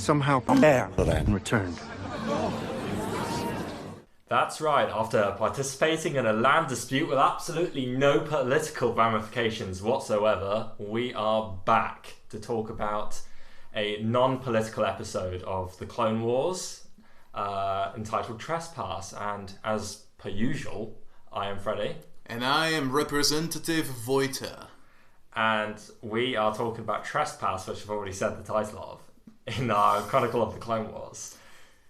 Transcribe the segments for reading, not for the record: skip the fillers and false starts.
somehow Air-Deraan returned. That's right, after participating in a land dispute with absolutely no political ramifications whatsoever, we are back to talk about a non-political episode of the Clone Wars entitled Trespass. And as per usual, I am Freddie. And I am Representative Voita. And we are talking about Trespass, which I've already said the title of, in our Chronicle of the Clone Wars.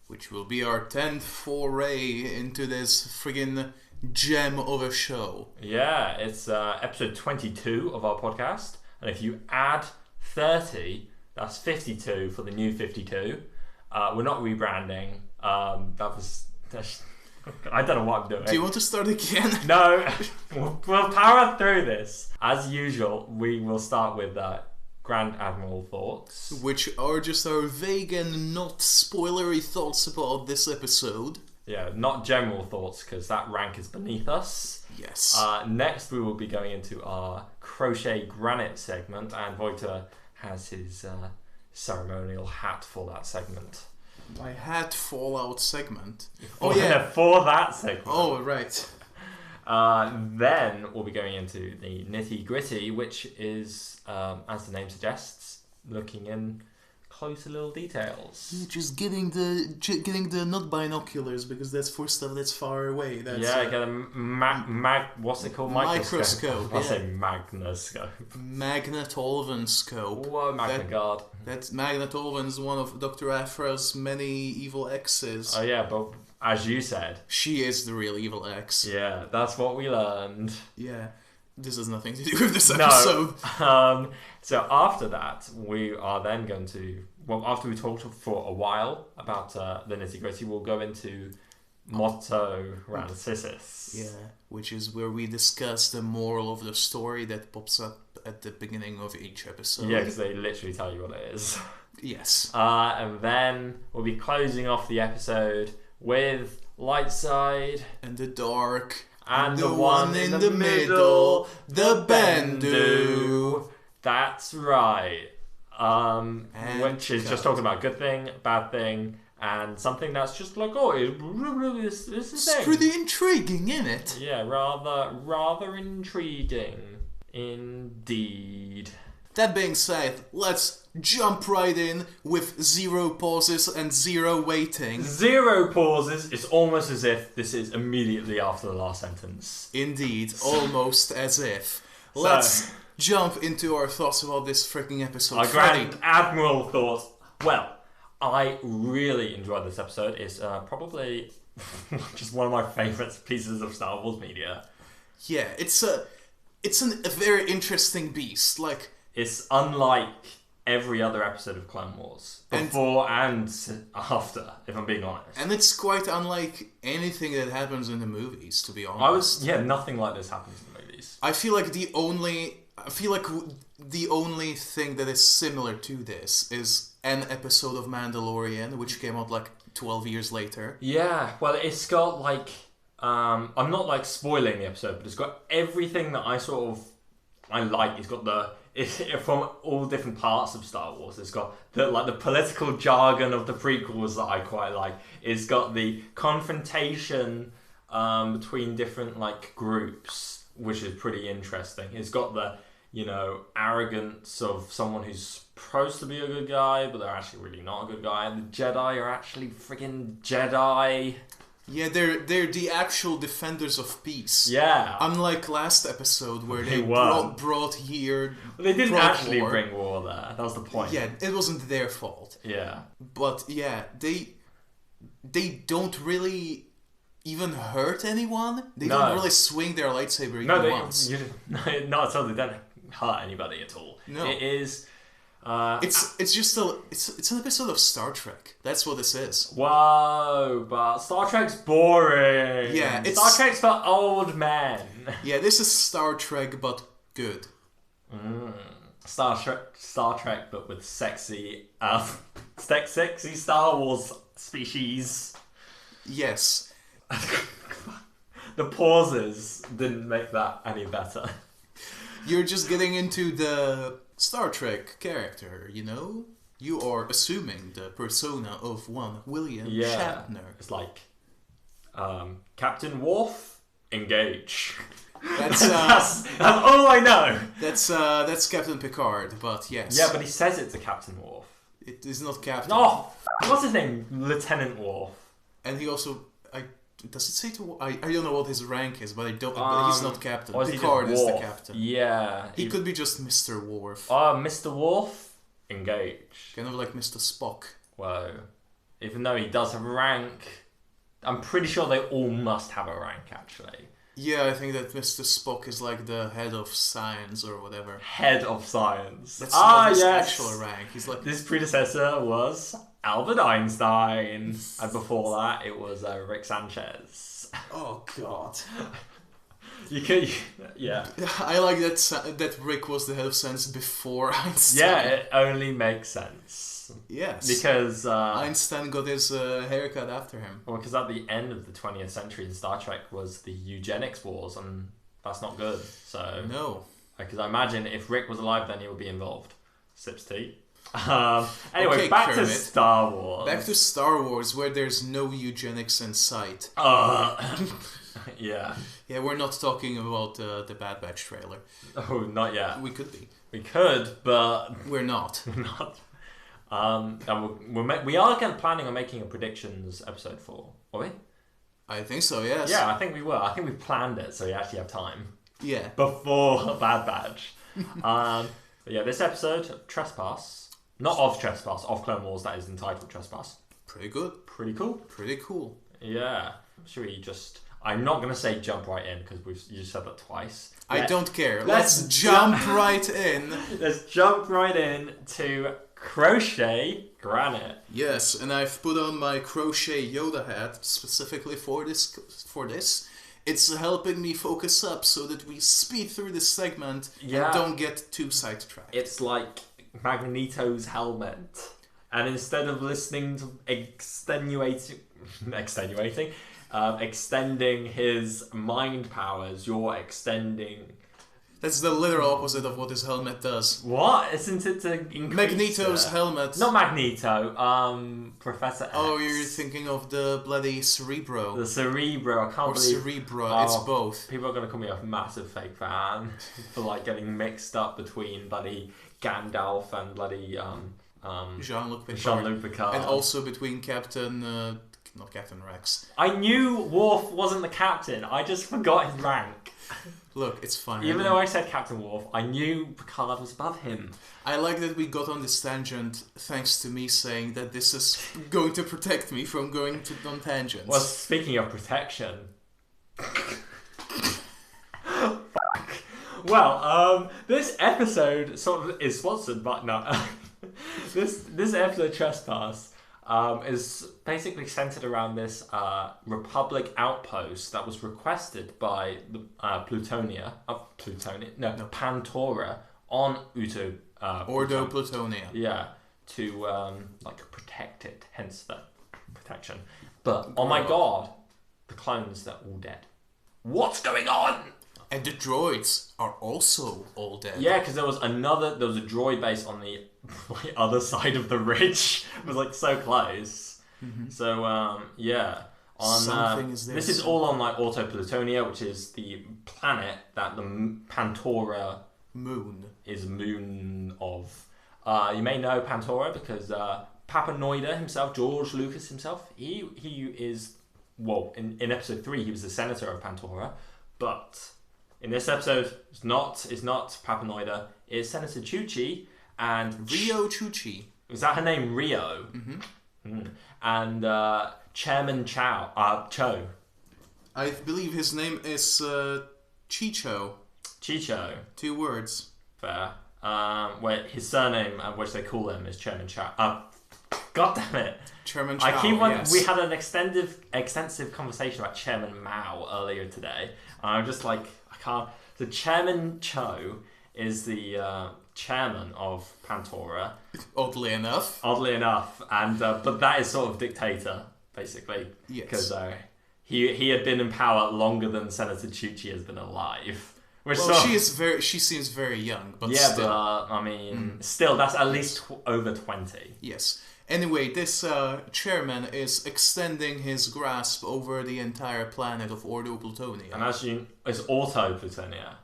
Which will be our 10th foray into this friggin' gem of a show. Yeah, it's episode 22 of our podcast. And if you add 30, that's 52 for the new 52. We're not rebranding. I don't know what I'm doing. Do you want to start again? No, we'll power through this. As usual, we will start with Grand Admiral thoughts. Which are just our vague and not spoilery thoughts about this episode. Yeah, not general thoughts, because that rank is beneath us. Yes. Next, we will be going into our Crochet Granite segment, and Voita has his ceremonial hat for that segment. My hat fallout segment. Oh yeah, for that segment. Oh, right. Then we'll be going into the nitty gritty, which is, as the name suggests, looking in closer little details. Yeah, just getting the not binoculars, because that's for stuff that's far away. That's, get a what's it called? Microscope. I'll say magnoscope. Magnetolvan scope. Whoa, Magnagard. That's Magnetolvan's one of Dr. Aphra's many evil exes. Oh yeah, but as you said, she is the real evil ex. Yeah, that's what we learned. Yeah. This has nothing to do with this episode. No. So after that, we are then going to... Well, after we talked for a while about the nitty-gritty, we'll go into Motto Rancisis. Yeah, which is where we discuss the moral of the story that pops up at the beginning of each episode. Yeah, because they literally tell you what it is. Yes. And then we'll be closing off the episode with Light Side. And the Dark... And the one in the middle, the Bendu. That's right. Which is just talking about good thing, bad thing, and something that's just like, oh, it's a It's thing. pretty intriguing, isn't it? Yeah, rather intriguing. Indeed. That being said, let's jump right in with 0 pauses and 0 waiting. 0 pauses. It's almost as if this is immediately after the last sentence. Indeed, almost as if. Let's jump into our thoughts about this freaking episode. Our Grand Admiral thoughts. Well, I really enjoyed this episode. It's probably just one of my favourite pieces of Star Wars media. Yeah, it's a very interesting beast. Like, it's unlike every other episode of Clone Wars, before and after, if I'm being honest. And it's quite unlike anything that happens in the movies, to be honest. Nothing like this happens in the movies. I feel like the only thing that is similar to this is an episode of Mandalorian, which came out like 12 years later. Yeah, well, it's got like... I'm not like spoiling the episode, but it's got everything that I like. It's got from all different parts of Star Wars. It's got the political jargon of the prequels that I quite like. It's got the confrontation between different like groups, which is pretty interesting. It's got the arrogance of someone who's supposed to be a good guy, but they're actually really not a good guy. And the Jedi are actually friggin' Jedi. Yeah, they're the actual defenders of peace. Yeah. Unlike last episode where they brought here... Well, they didn't actually bring war there. That was the point. Yeah, it wasn't their fault. Yeah. But yeah, they don't really even hurt anyone. They don't really swing their lightsaber even once. Not at all. They don't hurt anybody at all. No. It is... It's just it's an episode of Star Trek. That's what this is. Whoa, but Star Trek's boring. Yeah, Star Trek's for old men. Yeah, this is Star Trek, but good. Star Trek, but with sexy Star Wars species. Yes. The pauses didn't make that any better. You're just getting into the Star Trek character, You are assuming the persona of one William Yeah. Shatner. It's like, Captain Worf, engage. That's That's all I know. that's Captain Picard, but yes. Yeah, but he says it to Captain Worf. It is not Captain. Oh, what's his name? Lieutenant Worf. And he also, does it say to? I don't know what his rank is, but I don't. But he's not Captain. Picard is the captain. Yeah, He could be just Mr. Worf. Mr. Worf, engage. Kind of like Mr. Spock. Whoa. Even though he does have a rank, I'm pretty sure they all must have a rank, actually. Yeah, I think that Mr. Spock is like the head of science or whatever. Head of science. That's not his yes. actual rank. He's like His predecessor was Albert Einstein, and before that it was Rick Sanchez. Oh God. You could, yeah. I like that Rick was the head of science before Einstein. Yeah, it only makes sense. Yes. Because Einstein got his haircut after him. Well, because at the end of the 20th century in Star Trek was the eugenics wars, and that's not good. So no. Because I imagine if Rick was alive, then he would be involved. Sips tea. Anyway, Okay, back Kermit. to Star Wars. Back to Star Wars, where there's no eugenics in sight. Yeah. Yeah, we're not talking about the Bad Batch trailer. Oh, not yet. We could be. We could, but We're not. not. And we are again planning on making a predictions episode for, are we? I think so, yes. Yeah, I think we were. I think we planned it, so we actually have time Yeah. before Bad Batch. But yeah, this episode, Trespass, not of Trespass, of Clone Wars, that is entitled Trespass. Pretty good. Pretty cool. Pretty cool. Yeah. Should we just? I'm not gonna say jump right in because you just said that twice. I don't care. Let's jump right in. Let's jump right in to Crochet Granite. Yes, and I've put on my crochet Yoda hat specifically for this. It's helping me focus up so that we speed through this segment and don't get too sidetracked. It's like Magneto's helmet. And instead of listening to extending his mind powers, you're extending... That's the literal opposite of what his helmet does. What? Isn't it to increase... Magneto's helmet. Not Magneto, Professor X. Oh, you're thinking of the bloody Cerebro. The Cerebro, I can't believe... Cerebra, it's both. People are going to call me a massive fake fan for like getting mixed up between bloody Gandalf and bloody... Jean-Luc Picard. And also between not Captain Rex. I knew Worf wasn't the captain. I just forgot his rank. Look, it's fine. Even though I said Captain Worf, I knew Picard was above him. I like that we got on this tangent thanks to me saying that this is going to protect me from going on tangents. Well, speaking of protection... Well, this episode sort of is sponsored, but no. This episode, Trespass, is basically centered around this Republic outpost that was requested by the Pantora on Ordo Plutonia. Yeah, to protect it, hence the protection. But oh my god, the clones are all dead. What's going on? And the droids are also all dead. Yeah, because there was a droid base on the other side of the ridge. It was like so close. Mm-hmm. So yeah, this is all on like Ordo Plutonia, which is the planet that the Pantora moon of. You may know Pantora because Papa Noida himself, George Lucas himself, he is in episode 3 he was the senator of Pantora, but in this episode it's not Papa Noida, it's Senator Chuchi and Rio Chuchi. Is that her name, Rio? Mm-hmm. And Chairman Cho. I believe his name is Chicho. 2 words. Fair. Where his surname, which they call him, is Chairman Chow. God damn it! Chairman Chow. Yes. We had an extensive conversation about Chairman Mao earlier today. And I'm just like, I can't. So Chairman Cho is the chairman of Pantora. Oddly enough, and but that is sort of dictator basically. Yes. Because he had been in power longer than Senator Chuchi has been alive. Which well, she seems very young, but yeah, still. but I mean, still, that's at least over 20. Yes. Anyway, this chairman is extending his grasp over the entire planet of Ordo Plutonia. And as it's Auto Plutonia.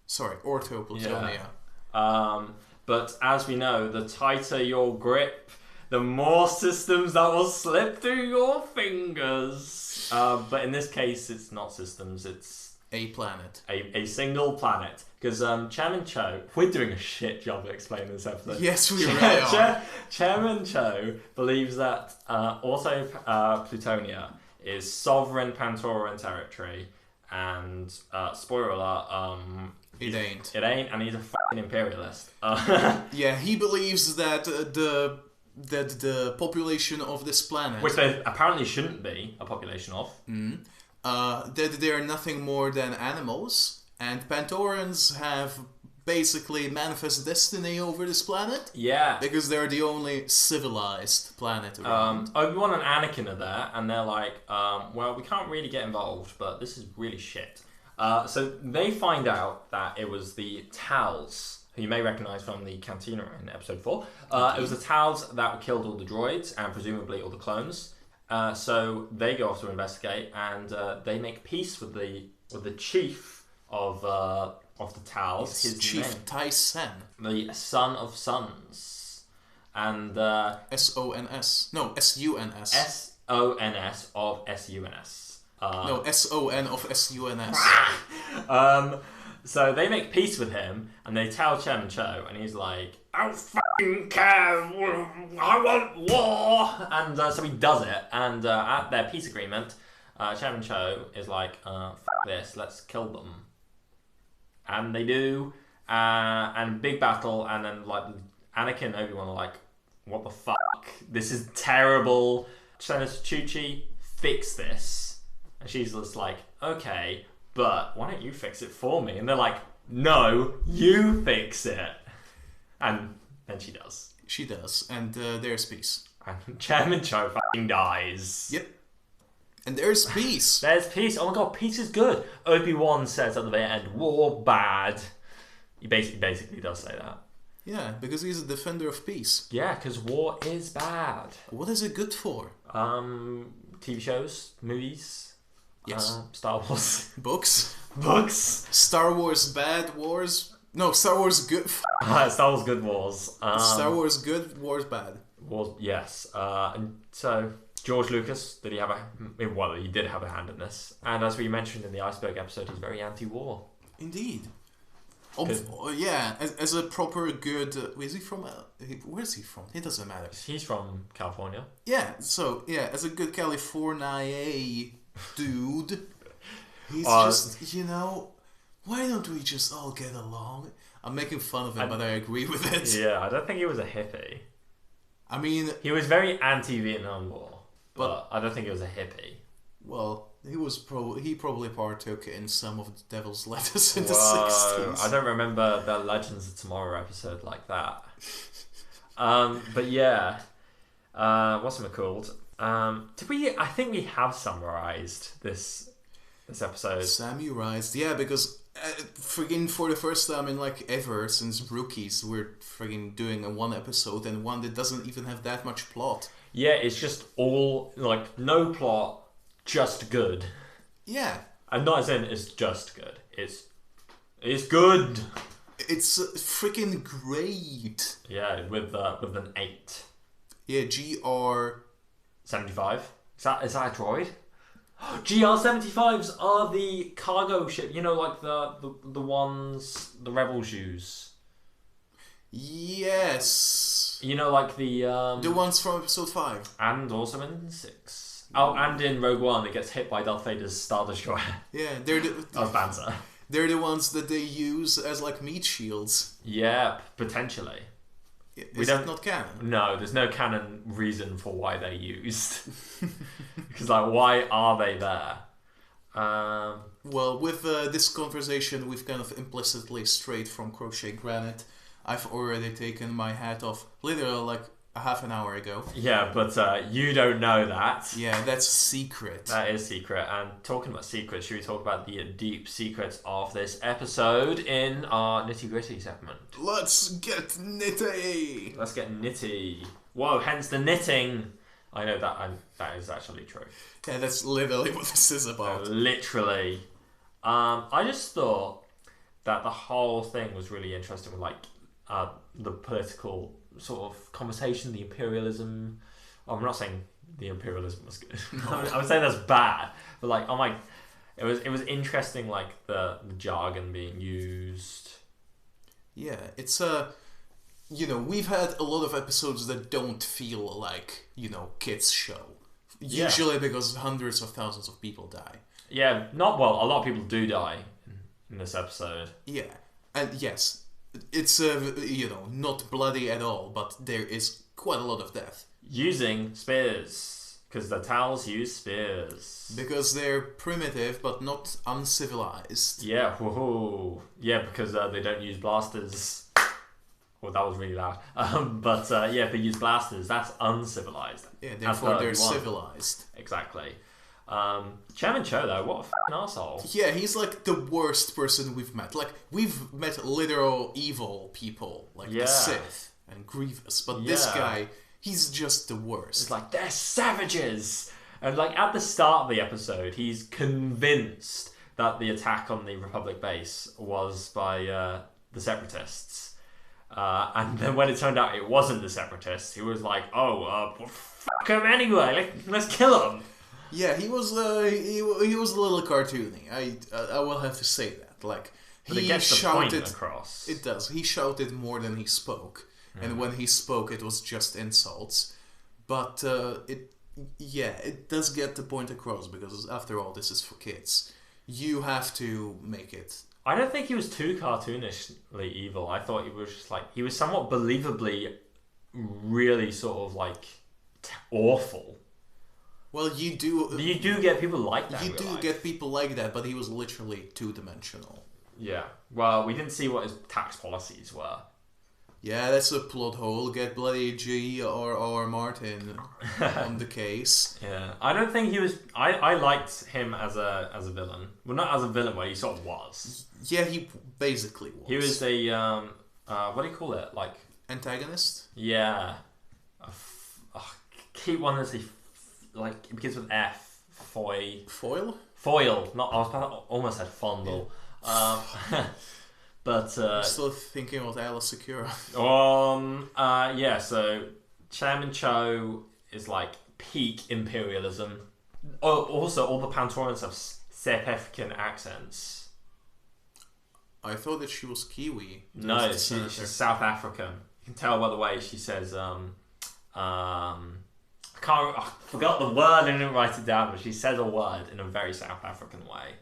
Sorry, Ortho Plutonia. Yeah. But as we know, the tighter your grip, the more systems that will slip through your fingers. But in this case, it's not systems, it's a planet. A single planet. Because Chairman Cho, we're doing a shit job of explaining this episode. Yes, we really are. Chairman Cho believes that Auto Plutonia is sovereign Pantoran territory, and spoiler alert, it ain't. It ain't, and he's a fucking imperialist. Yeah, he believes that the population of this planet, which there apparently shouldn't be a population of, that they are nothing more than animals, and Pantorans have basically manifest destiny over this planet. Yeah, because they're the only civilized planet around. Obi-Wan and Anakin are there, and they're like, well, we can't really get involved, but this is really shit. So they find out that it was the Tals, who you may recognise from the Cantina in episode 4. It was the Tals that killed all the droids and presumably all the clones. So they go off to investigate, and they make peace with the chief of the Tals. His Chief name, Tyson. the Son of Sons, and S-O-N-S. No, S-U-N-S. S-O-N-S of S-U-N-S. No, S-O-N of S-U-N-S. So they make peace with him, and they tell Chairman Cho, and he's like, I don't fucking care, I want war! And so he does it, and at their peace agreement, Chairman Cho is like, fuck this, let's kill them. And they do, and big battle, and then like Anakin and Obi-Wan are like, what the fuck? This is terrible. Senator Chuchi, fix this. And she's just like, okay, but why don't you fix it for me? And they're like, no, you fix it. And then she does. She does, and there's peace. And Chairman Cho fucking dies. Yep. And there's peace. There's peace. Oh my god, peace is good. Obi-Wan says at the very end, war bad. He basically does say that. Yeah, because he's a defender of peace. Yeah, because war is bad. What is it good for? TV shows, movies. Yes. Star Wars. Books. Star Wars bad, wars... No, Star Wars good... Star Wars good, wars. Star Wars good, wars bad. Wars, yes. And so, George Lucas, he did have a hand in this. And as we mentioned in the Iceberg episode, he's very anti-war. Indeed. Yeah, as a proper good... is he from... where is he from? It doesn't matter. He's from California. Yeah, so, yeah, as a good California dude, he's just, why don't we just all get along? I'm making fun of him, but I agree with it. Yeah, I don't think he was a hippie. I mean... He was very anti-Vietnam War, but I don't think he was a hippie. Well, he probably partook in some of the Devil's Lettuce in the 60s. I don't remember the Legends of Tomorrow episode like that. But yeah, what's it called? I think we have summarized this episode. Summarized, yeah, because friggin' for the first time in ever since Rookies, we're friggin' doing a one episode and one that doesn't even have that much plot. Yeah, it's just all no plot, just good. Yeah, and not as in it's just good. It's good. It's freaking great. Yeah, with an 8. Yeah, GR 75. Is that a droid? GR-75s are the cargo ship. The ones the rebels use. Yes. The ones from episode 5. And also in 6. Oh, and in Rogue One, it gets hit by Darth Vader's Star Destroyer. Yeah, they're of banter. They're the ones that they use as meat shields. Yeah, potentially. Is that not canon? No, there's no canon reason for why they're used. Because why are they there? Well, with this conversation, we've kind of implicitly strayed from Crochet Granite. I've already taken my hat off. Literally, a half an hour ago. Yeah, but you don't know that. Yeah, that's a secret. That is secret. And talking about secrets, should we talk about the deep secrets of this episode in our nitty gritty segment? Let's get nitty. Let's get nitty. Whoa! Hence the knitting. I know that is actually true. Yeah, that's literally what this is about. Literally. I just thought that the whole thing was really interesting with like the political sort of conversation, the imperialism. I'm not saying the imperialism was good. I would say that's bad, but like, oh my, it was interesting, like the jargon being used. Yeah, it's we've had a lot of episodes that don't feel like kids show. Usually because hundreds of thousands of people die. Yeah, a lot of people do die in this episode. Yeah, and yes, it's not bloody at all, but there is quite a lot of death. Using spears, because the Tals use spears. Because they're primitive but not uncivilized. Yeah, woohoo. Yeah, because they don't use blasters. Well, that was really loud. But if they use blasters, that's uncivilized. Yeah, therefore they're civilized. Exactly. Chairman Cho, though, what a f***ing arsehole. Yeah, he's like the worst person we've met. Like, we've met literal evil people, like the Sith and Grievous, but this guy, he's just the worst. It's like, they're savages! And like, at the start of the episode, he's convinced that the attack on the Republic base was by the Separatists. And then when it turned out it wasn't the Separatists, he was like, fuck him anyway, let's kill him. Yeah, he was he was a little cartoony. I will have to say that. Like, but it gets the point across. It does. He shouted more than he spoke, and when he spoke, it was just insults. But it does get the point across because after all, this is for kids. You have to make it. I don't think he was too cartoonishly evil. I thought he was just like, he was somewhat believably, really sort of like awful. Well, you do get people like that. You do get people like that, but he was literally two-dimensional. Yeah. Well, we didn't see what his tax policies were. Yeah, that's a plot hole. Get bloody G or Martin on the case. Yeah, I don't think he was. I liked him as a villain. Well, not as a villain, but he sort of was. Yeah, he basically was. He was a what do you call it? Like antagonist. Yeah. Keep wanting to say like it begins with F. Foil. Not. I was almost said fondle. Yeah. But I'm still thinking about Alice Sakura. So Chairman Cho is like peak imperialism. Oh, also all the Pantorans have South African accents. I thought that she was Kiwi. No, she's South African. You can tell by the way she says I forgot the word and didn't write it down, but she says a word in a very South African way.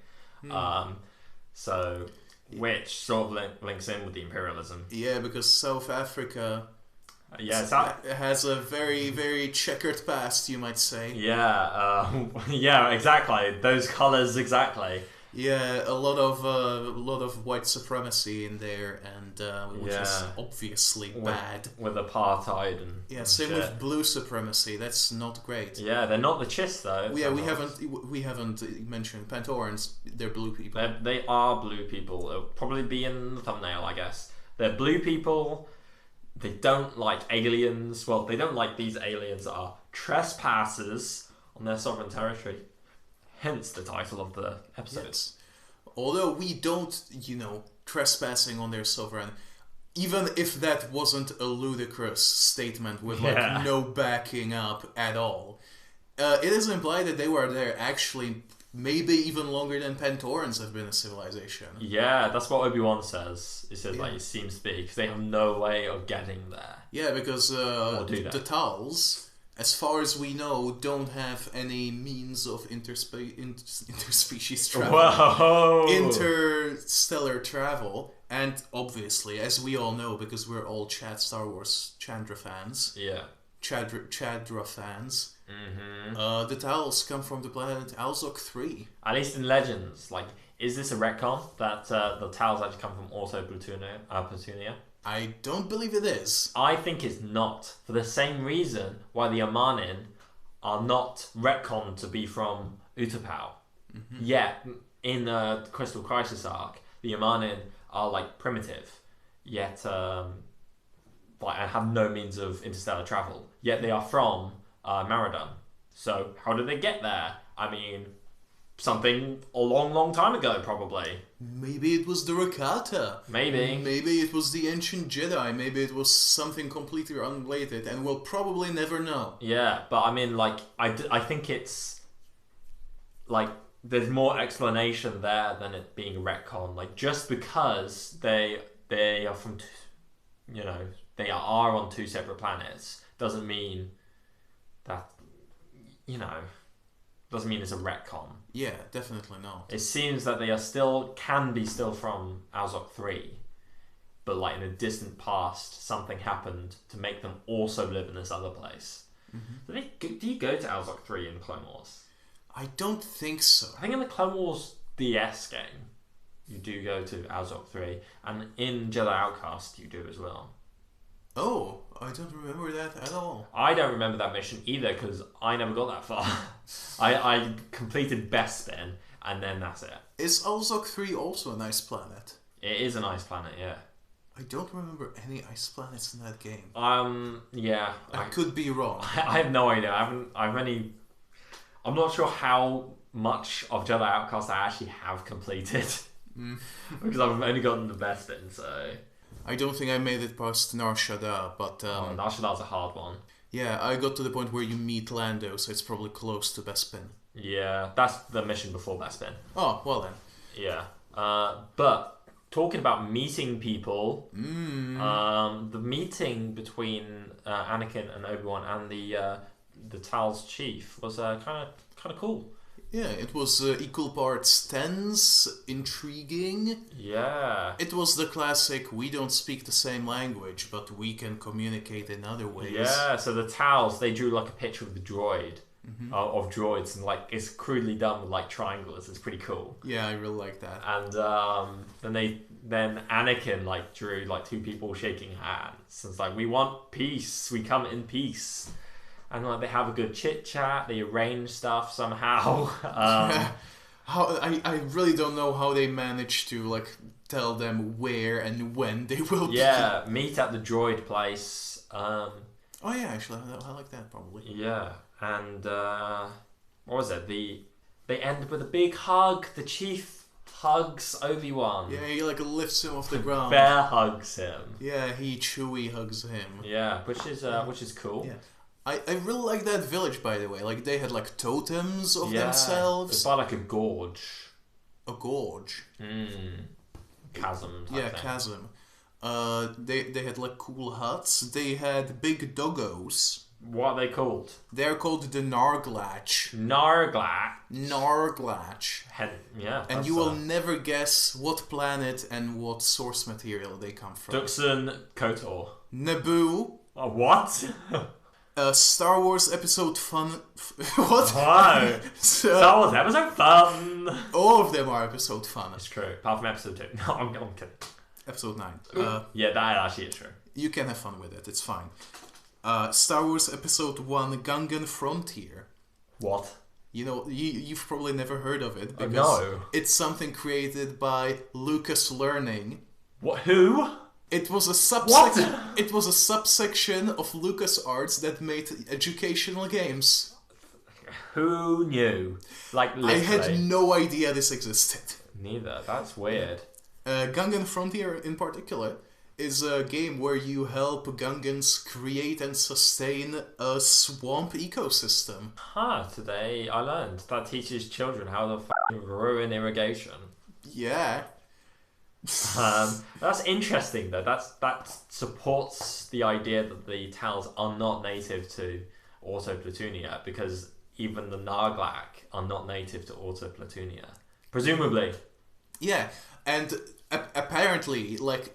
Which sort of links in with the imperialism. Yeah, because South Africa has a very, very checkered past, you might say. Yeah, exactly. Those colours, exactly. Yeah, a lot of white supremacy in there, and which is obviously bad. With apartheid and same shit. With blue supremacy. That's not great. Yeah, they're not the Chiss though. Yeah, we haven't mentioned Pantorans. They're blue people. They are blue people. It'll probably be in the thumbnail, I guess. They're blue people. They don't like aliens. Well, they don't like these aliens that are trespassers on their sovereign territory. Hence the title of the episode. Yes. Although we don't, trespassing on their sovereign, even if that wasn't a ludicrous statement with no backing up at all, it is implied that they were there actually maybe even longer than Pantorans have been a civilization. Yeah, that's what Obi-Wan says. He says it seems to be because they have no way of getting there. Yeah, because the Tals, as far as we know, don't have any means of interspecies travel. Whoa! Interstellar travel. And obviously, as we all know, because we're all Star Wars Chandra fans. Yeah. Chadra fans. Mm-hmm. The Tals come from the planet Alzok 3. At least in Legends. Like, is this a retcon that the Tals actually come from Auto Plutonia? I don't believe it is. I think it's not, for the same reason why the Amanin are not retconned to be from Utapau. Yet, in the Crystal Crisis arc, the Amanin are like primitive, yet and have no means of interstellar travel. Yet they are from Maradon. So how did they get there? I mean, something a long time ago, probably. Maybe it was the Rakata. Maybe. Maybe it was the ancient Jedi. Maybe it was something completely unrelated, and we'll probably never know. Yeah, but I mean, like, I think it's like there's more explanation there than it being a retcon. Like, just because they are from, they are on two separate planets doesn't mean that, doesn't mean it's a retcon. Yeah, definitely not. It seems that they can be still from Alzok 3, but like in a distant past, something happened to make them also live in this other place. Do you go to Alzok 3 in Clone Wars? I don't think so. I think in the Clone Wars DS game, you do go to Alzok 3, and in Jedi Outcast, you do as well. Oh, I don't remember that at all. I don't remember that mission either, because I never got that far. I completed Bespin, and then that's it. Is Alzok 3 also a nice planet? It is a nice planet, yeah. I don't remember any ice planets in that game. Yeah. I could be wrong. I have no idea. I'm not sure how much of Jedi Outcast I actually have completed. Because I've only gotten the Bespin, so... I don't think I made it past Nar Shaddaa, but... Nar Shaddaa's a hard one. Yeah, I got to the point where you meet Lando, so it's probably close to Bespin. Yeah, that's the mission before Bespin. Oh, well then. Yeah. But talking about meeting people, the meeting between Anakin and Obi-Wan and the Tal's chief was kind of cool. Yeah, it was equal parts tense, intriguing. Yeah. It was the classic, we don't speak the same language, but we can communicate in other ways. Yeah, so the Tals, they drew like a picture of the droid, of droids, and like it's crudely done with like triangles. It's pretty cool. Yeah, I really like that. And then Anakin like drew like two people shaking hands. It's like, we want peace, we come in peace. And like they have a good chit chat, they arrange stuff somehow. I really don't know how they managed to like tell them where and when they will be. Yeah, meet at the droid place. Oh yeah, actually, I like that probably. Yeah, and what was it? They end with a big hug. The chief hugs Obi-Wan. Yeah, he like lifts him off the ground. Bear hugs him. Yeah, Chewie hugs him. Yeah, which is cool. Yeah. I really like that village, by the way. Like, they had, like, totems of themselves. It's by, like, a gorge. A gorge? Chasm. Yeah, thing. chasm. They had, like, cool huts. They had big doggos. What are they called? They're called the Narglatch. Narglatch. Yeah. And you will never guess what planet and what source material they come from. Duxon Kotor. Naboo. What? Star Wars episode fun. What? Wow. Star Wars episode fun. All of them are episode fun. It's true. Apart from episode 2. No, I'm kidding. Episode 9. Yeah, that actually is true. You can have fun with it. It's fine. Star Wars episode 1, Gungan Frontier. What? You know, you've probably never heard of it. Because no. It's something created by Lucas Learning. What? Who? It was a subsection. What? It was a subsection of LucasArts that made educational games. Who knew? Like, literally. I had no idea this existed. Neither. That's weird. Gungan Frontier, in particular, is a game where you help Gungans create and sustain a swamp ecosystem. Today I learned that teaches children how to ruin irrigation. Yeah. That's interesting though. That supports the idea that the Tals are not native to Auto Plutoonia, because even the Narglak are not native to Auto Plutoonia, presumably. Yeah, and apparently, like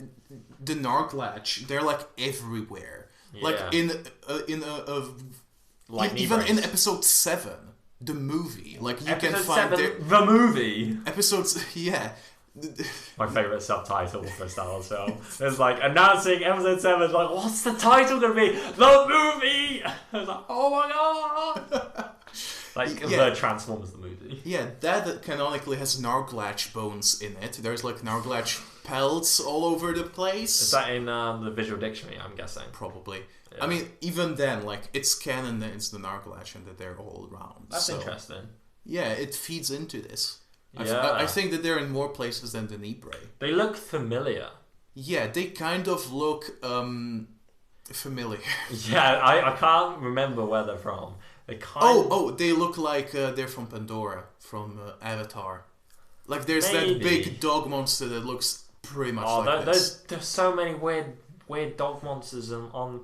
the Narglach, they're like everywhere. Yeah. Like even in episode 7, the movie, like you episode can find 7, the movie episodes. Yeah. My favourite subtitle for a Star Wars film. It's like, announcing episode 7, like, what's the title going to be? The movie! I was like, oh my god! Like, the Transformers the movie. Yeah, that canonically has Narglatch bones in it. There's like Narglatch pelts all over the place. Is that in the visual dictionary, I'm guessing? Probably. Yeah. I mean, even then, like, it's canon that it's the Narglatch and that they're all around. That's interesting. Yeah, it feeds into this. Yeah. I think that they're in more places than the Nibre. They look familiar. Yeah, they kind of look familiar. Yeah, I can't remember where they're from. They kind they look like they're from Pandora, from Avatar. Like there's Maybe. that big dog monster that looks pretty much like this. There's so many weird dog monsters on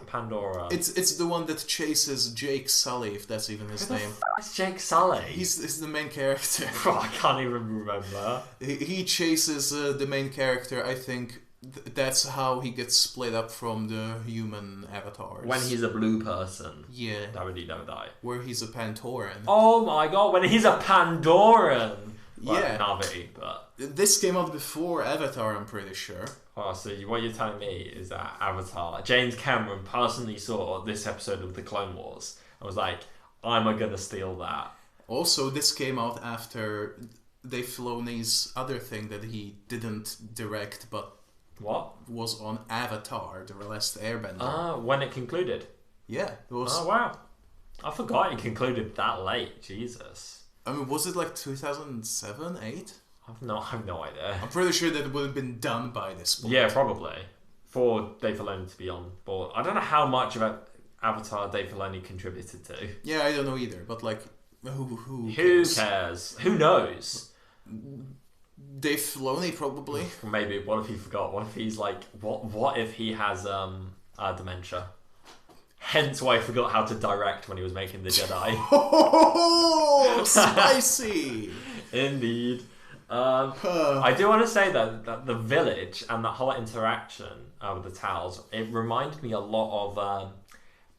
Pandora. It's the one that chases Jake Sully, if that's even his name. It's Jake Sully. He's the main character. I can't even remember. He chases the main character. I think that's how he gets split up from the human avatars. When he's a blue person. Yeah. Davidai. Where he's a Pantoran. Oh my god, when he's a Pandoran! Well, yeah. Navi, but... This came out before Avatar, I'm pretty sure. Oh, so what you're telling me is that Avatar... James Cameron personally saw this episode of The Clone Wars. I was like, I'm gonna steal that. Also, this came out after Dave Filoni's other thing that he didn't direct, but... What? Was on Avatar, The Last Airbender. Ah, when it concluded? Yeah, it was... Oh, wow. I forgot it concluded that late. Jesus. I mean, was it like 2007, 8? I've no idea. I'm pretty sure that it would have been done by this point. Yeah, probably. For Dave Filoni to be on board. I don't know how much of Avatar Dave Filoni contributed to. Yeah, I don't know either, but like, who cares? Who knows? Dave Filoni, probably. Maybe. What if he forgot? What if he's like... What if he has dementia? Hence why he forgot how to direct when he was making The Jedi. Oh, spicy! Indeed. I do want to say that the village and that whole interaction with the Tals, it reminded me a lot of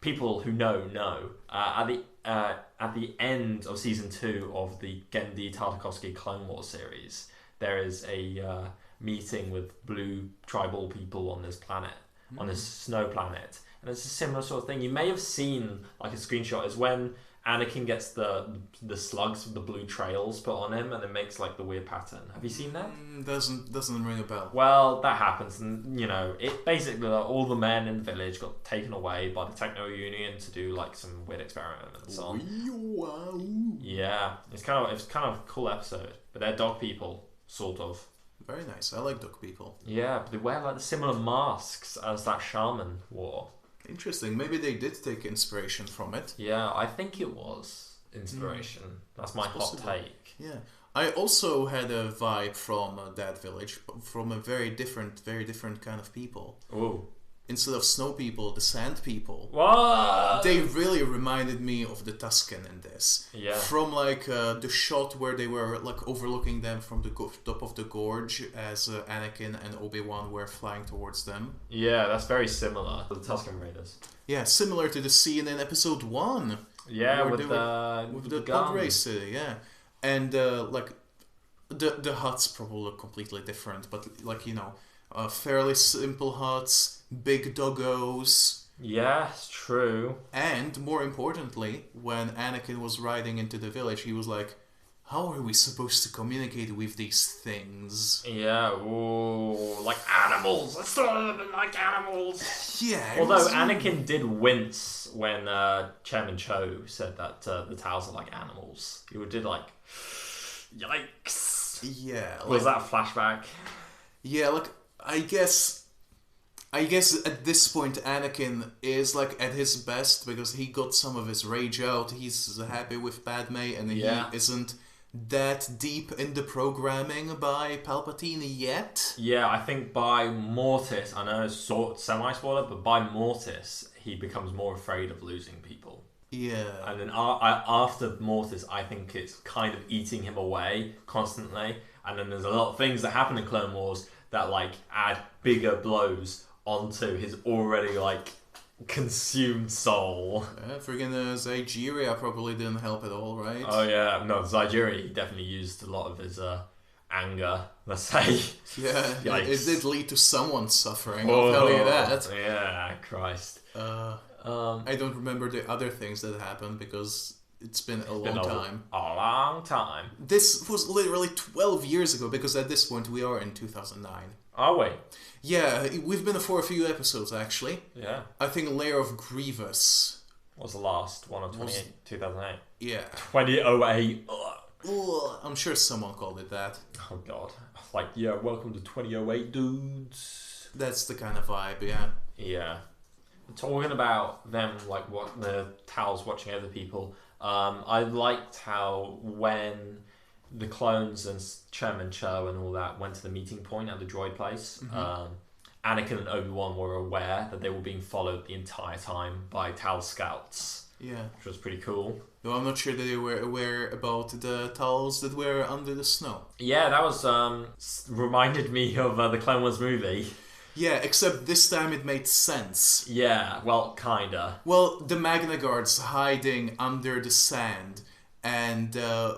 people who know. At the end of season 2 of the Genndy Tartakovsky Clone Wars series, there is a meeting with blue tribal people on this planet, on this snow planet. And it's a similar sort of thing. You may have seen like a screenshot is when Anakin gets the slugs with the blue trails put on him and it makes like the weird pattern. Have you seen that? Doesn't ring a bell. Well, that happens, and you know, it basically all the men in the village got taken away by the Techno Union to do like some weird experiments on. Wow. Yeah, it's kind of a cool episode, but they're dog people, sort of. Very nice. I like dog people. Yeah, but they wear like the similar masks as that shaman wore. Interesting. Maybe they did take inspiration from it. Yeah, I think it was inspiration. That's my hot take. Yeah. I also had a vibe from that village, from a very different kind of people. Ooh. Instead of snow people, the sand people. What? They really reminded me of the Tusken in this. Yeah. From like the shot where they were like overlooking them from the top of the gorge as Anakin and Obi-Wan were flying towards them. Yeah, that's very similar to the Tusken Raiders. Yeah, similar to the scene in episode 1. Yeah, with the pod race, yeah. And like the huts probably look completely different, but like, you know, fairly simple huts, big doggos. Yes, true. And more importantly, when Anakin was riding into the village, he was like, how are we supposed to communicate with these things? Yeah, ooh, like animals. Let's start them like animals. Yeah. Although Anakin did wince when Chairman Cho said that the Tals are like animals. He did like, yikes. Yeah. Was that a flashback? Yeah, like, I guess at this point Anakin is like at his best because he got some of his rage out. He's happy with Padme and he isn't that deep in the programming by Palpatine yet. Yeah, I think by Mortis, I know it's sort semi-spoiler, but by Mortis, he becomes more afraid of losing people. Yeah. And then after Mortis, I think it's kind of eating him away constantly. And then there's a lot of things that happen in Clone Wars that like add bigger blows onto his already like consumed soul. Yeah, friggin' Zygeria probably didn't help at all, right? Oh yeah, no, Zygeria, he definitely used a lot of his anger let's say. Yeah, Yikes. it did lead to someone suffering, I'll tell you that. Yeah, Christ. I don't remember the other things that happened because it's been a long time. A long time. This was literally 12 years ago because at this point we are in 2009. Are we? Yeah, we've been for a few episodes actually. Yeah. I think Lair of Grievous What was the last one of 2008? Yeah. 2008. Ugh, I'm sure someone called it that. Oh god. Like, yeah, welcome to 2008, dudes. That's the kind of vibe, yeah. Yeah. Talking about them, like, what the Tals watching other people, I liked how when the clones and Chairman Cho and all that went to the meeting point at the droid place, Anakin and Obi-Wan were aware that they were being followed the entire time by Tal scouts. Yeah. Which was pretty cool. Though I'm not sure that they were aware about the Tals that were under the snow. Yeah, that was reminded me of the Clone Wars movie. Yeah, except this time it made sense. Yeah, well, kinda. Well, the Magna Guards hiding under the sand and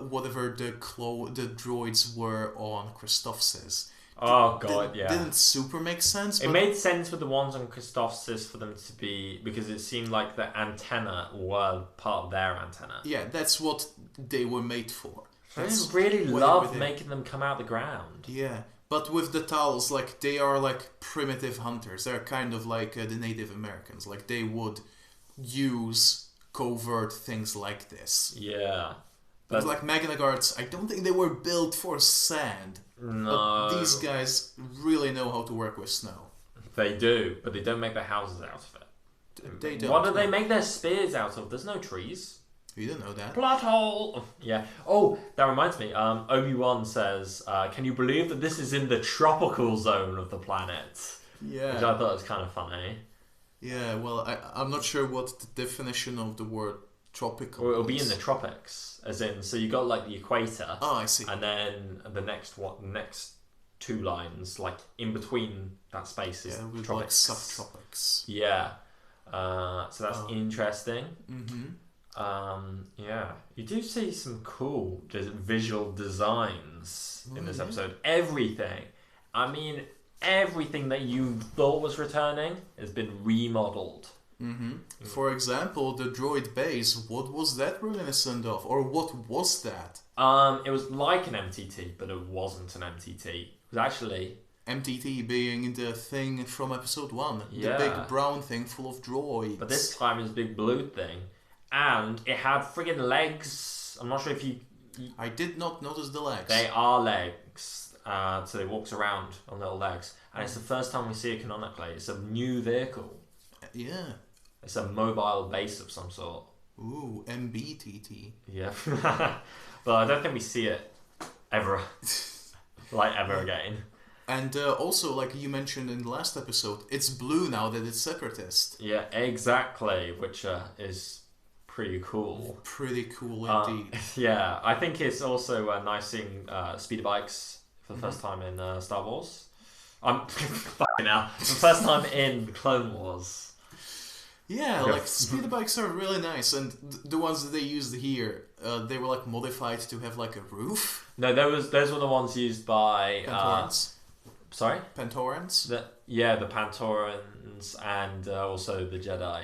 whatever the droids were on Christophsis. Oh god, yeah. Didn't super make sense. It made sense with the ones on Christophsis for them to be, because it seemed like the antenna were part of their antenna. Yeah, that's what they were made for. I really loved making them come out the ground. Yeah, but with the Tals, like, they are like primitive hunters. They're kind of like the Native Americans. Like, they would use covert things like this. Yeah. But like Magna Guards, I don't think they were built for sand. No. But these guys really know how to work with snow. They do, but they don't make their houses out of it. They don't. What do they make their spears out of? There's no trees. You don't know that. Plot hole! Yeah. Oh, that reminds me. Obi-Wan says, can you believe that this is in the tropical zone of the planet? Yeah. Which I thought was kind of funny. Yeah, well, I'm not sure what the definition of the word tropical Well, it'll be in the tropics, as in, so you got like the equator. Oh, I see. And then the next two lines, like in between that space is with tropics. like subtropics. Yeah. So that's interesting. Mm-hmm. Yeah. You do see some cool visual designs in this episode. Everything. I mean, everything that you thought was returning has been remodeled. Mm-hmm. For example, the droid base, what was that reminiscent of? Or what was that? It was like an MTT, but it wasn't an MTT. It was actually... MTT being the thing from episode 1. Yeah. The big brown thing full of droids. But this time it's a big blue thing. And it had friggin' legs. I'm not sure if you... I did not notice the legs. They are legs. So it walks around on little legs. And it's the first time we see it canonically. It's a new vehicle. Yeah. It's a mobile base of some sort. Ooh, MBTT. Yeah. But I don't think we see it ever. ever again. And also, like you mentioned in the last episode, it's blue now that it's separatist. Yeah, exactly. Which is pretty cool. Pretty cool indeed. Yeah, I think it's also nice seeing speeder bikes for the first time in Star Wars. I'm fucking now. The first time in Clone Wars. Yeah, like speeder bikes are really nice, and the ones that they used here, they were like modified to have like a roof. No, those were the ones used by Pantorans. Sorry, Pantorans. the Pantorans and also the Jedi,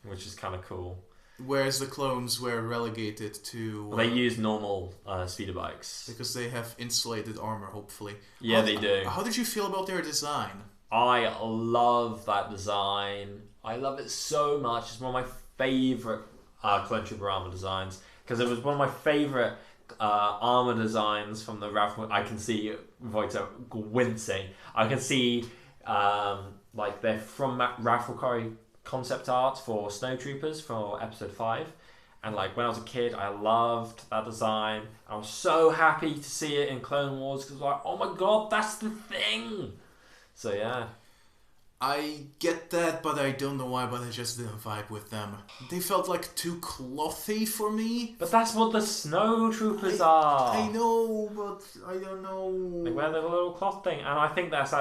which is kind of cool. Whereas the clones were relegated to... Well, they use normal speeder bikes. Because they have insulated armor, hopefully. Yeah, they do. How did you feel about their design? I love that design. I love it so much. It's one of my favourite Clone Trooper armor designs. Because it was one of my favourite armor designs from the Ralph... I can see Voito wincing. I can see they're from Ralph McQuarrie concept art for Snowtroopers for episode 5, and like when I was a kid I loved that design. I was so happy to see it in Clone Wars because like, oh my god, that's the thing. So yeah, I get that, but I don't know why, but I just didn't vibe with them. They felt like too clothy for me. But that's what the Snowtroopers are. I know, but I don't know. They wear the little cloth thing, and I think that's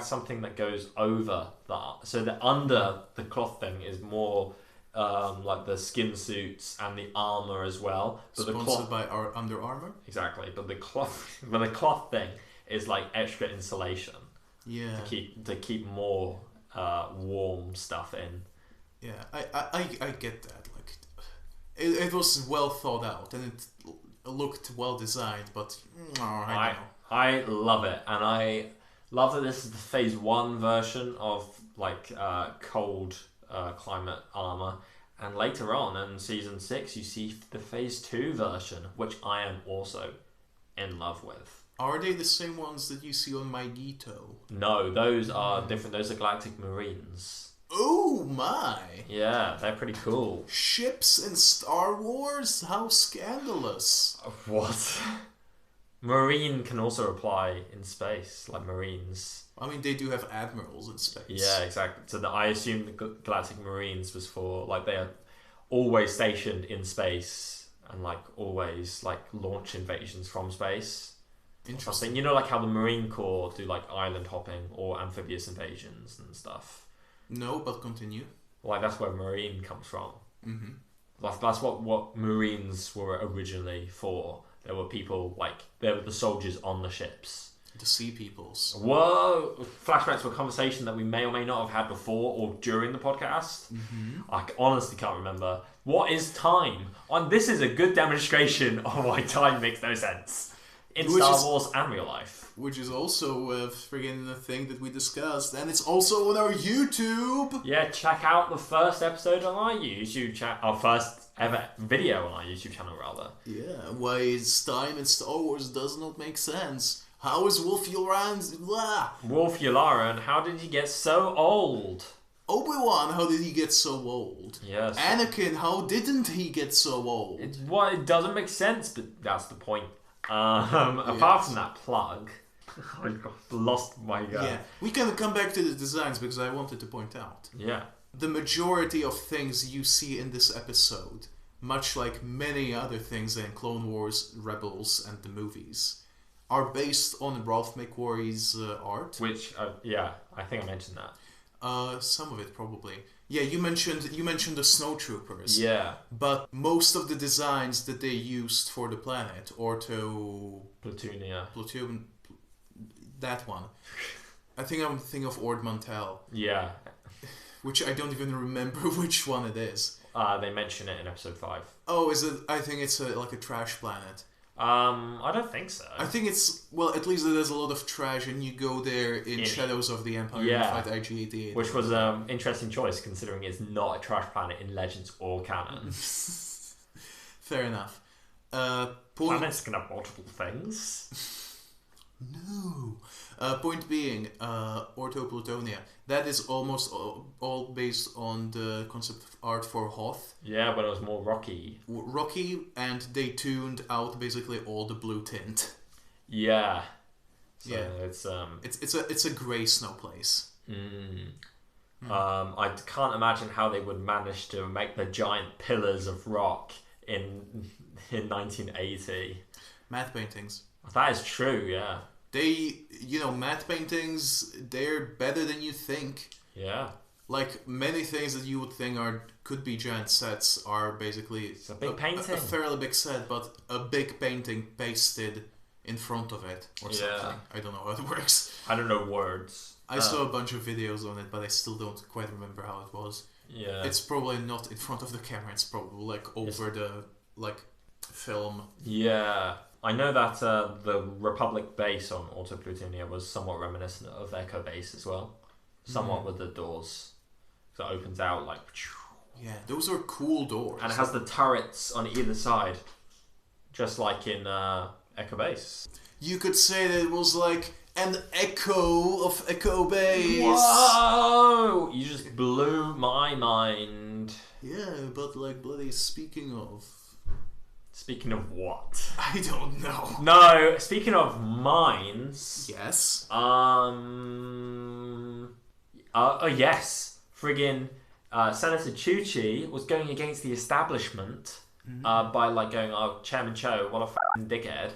something that goes over that. So the under the cloth thing is more like the skin suits and the armor as well. But Sponsored by our Under Armour. Exactly, but the cloth thing is like extra insulation. Yeah. To keep more warm stuff in. Yeah, I get that. Like, it was well thought out and it looked well designed, but I don't know. I love it, and I love that this is the Phase 1 version of like cold climate armor, and later on in Season 6 you see the Phase 2 version, which I am also in love with. Are they the same ones that you see on Magneto? No, those are different. Those are Galactic Marines. Oh my! Yeah, they're pretty cool. Ships in Star Wars? How scandalous! What? Marine can also apply in space, like Marines. I mean, they do have admirals in space. Yeah, exactly. So I assume the Galactic Marines was for, like, they are always stationed in space and, like, always, like, launch invasions from space. Interesting. You know, like how the Marine Corps do, like, island hopping or amphibious invasions and stuff. No, but continue. Like, that's where Marine comes from. Mm-hmm. That's what Marines were originally for. There were people, like, they were the soldiers on the ships. The sea peoples. Whoa! Flashbacks to a conversation that we may or may not have had before or during the podcast. Mm-hmm. I honestly can't remember. What is time? This is a good demonstration of why time makes no sense. In Star Wars and real life. Which is also friggin' the thing that we discussed, and it's also on our YouTube! Yeah, check out the first episode on our YouTube channel. Our first ever video on our YouTube channel, rather. Yeah, why is time in Star Wars does not make sense. How is Wolf Yularen, how did he get so old? Obi-Wan, how did he get so old? Yes. Anakin, how didn't he get so old? It doesn't make sense, but that's the point. Apart from that plug, I lost my Yeah, we can come back to the designs because I wanted to point out. Yeah. The majority of things you see in this episode, much like many other things in Clone Wars, Rebels, and the movies, are based on Ralph McQuarrie's art. Which, yeah, I think I mentioned that. Some of it probably. Yeah, you mentioned the snowtroopers. Yeah. But most of the designs that they used for the planet, Platoon, that one. I think I'm thinking of Ord Mantell. Yeah. Which I don't even remember which one it is. They mention it in episode 5. Oh, is it? I think it's like a trash planet. I don't think so. I think it's, well, at least there's a lot of trash and you go there in Shadows of the Empire and fight IG-88. Which was an interesting choice considering it's not a trash planet in Legends or canon. Fair enough. Planets can have multiple things. No. Point being, Orto Plutonia. That is almost all based on the concept of art for Hoth. Yeah, but it was more rocky. Rocky, and they tuned out basically all the blue tint. Yeah. So yeah. It's a grey snow place. I can't imagine how they would manage to make the giant pillars of rock in 1980. Matte paintings. That is true, yeah. They, matte paintings, they're better than you think. Yeah. Like, many things that you would think could be giant sets are basically... It's a big painting. A fairly big set, but a big painting pasted in front of it or something. I don't know how it works. I don't know words. I saw a bunch of videos on it, but I still don't quite remember how it was. Yeah. It's probably not in front of the camera, it's probably like over the film. Yeah. I know that the Republic base on Orto Plutonia was somewhat reminiscent of Echo Base as well. Somewhat with the doors. So it opens out like... Yeah, those are cool doors. And it has the turrets on either side. Just like in Echo Base. You could say that it was like an echo of Echo Base. Whoa! You just blew my mind. Yeah, but like bloody speaking of... Speaking of what? I don't know. No, speaking of minds. Yes. Yes. Friggin' Senator Chuchi was going against the establishment by like going, oh, Chairman Cho, what a f***ing dickhead.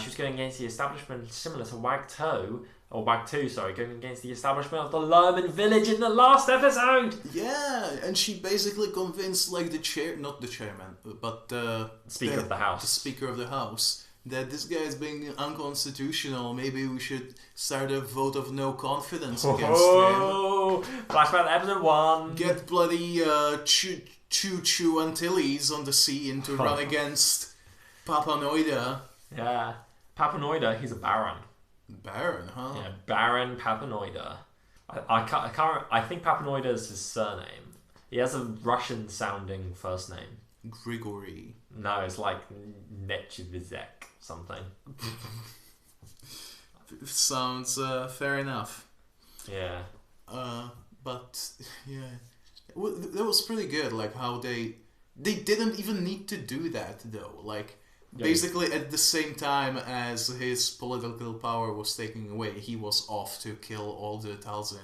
She was going against the establishment similar to Wag To or Wag 2, sorry, going against the establishment of the Lerman village in the last episode. Yeah, and she basically convinced like not the chairman, but the Speaker of the House. The Speaker of the House, that this guy is being unconstitutional. Maybe we should start a vote of no confidence against him. Flashback to episode 1. Get bloody Choo Antilles on the scene to run against Papanoida. Yeah, Papanoida. He's a baron. Baron, huh? Yeah, Baron Papanoida. I can't. I think Papanoida is his surname. He has a Russian-sounding first name. Grigory. No, it's like Nechvizek something. Sounds fair enough. Yeah. But yeah, that was pretty good. Like how they didn't even need to do that though. Like basically at the same time as his political power was taken away, he was off to kill all the Talzin.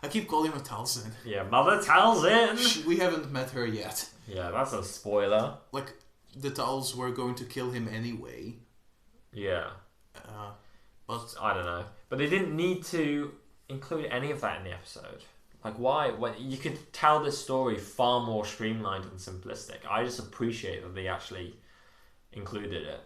I keep calling her Talzin. Yeah, Mother Talzin. We haven't met her yet. Yeah, that's a spoiler. Like the Tals were going to kill him anyway. Yeah. But I don't know. But they didn't need to include any of that in the episode. Like, why? When you could tell this story far more streamlined and simplistic. I just appreciate that they actually included it.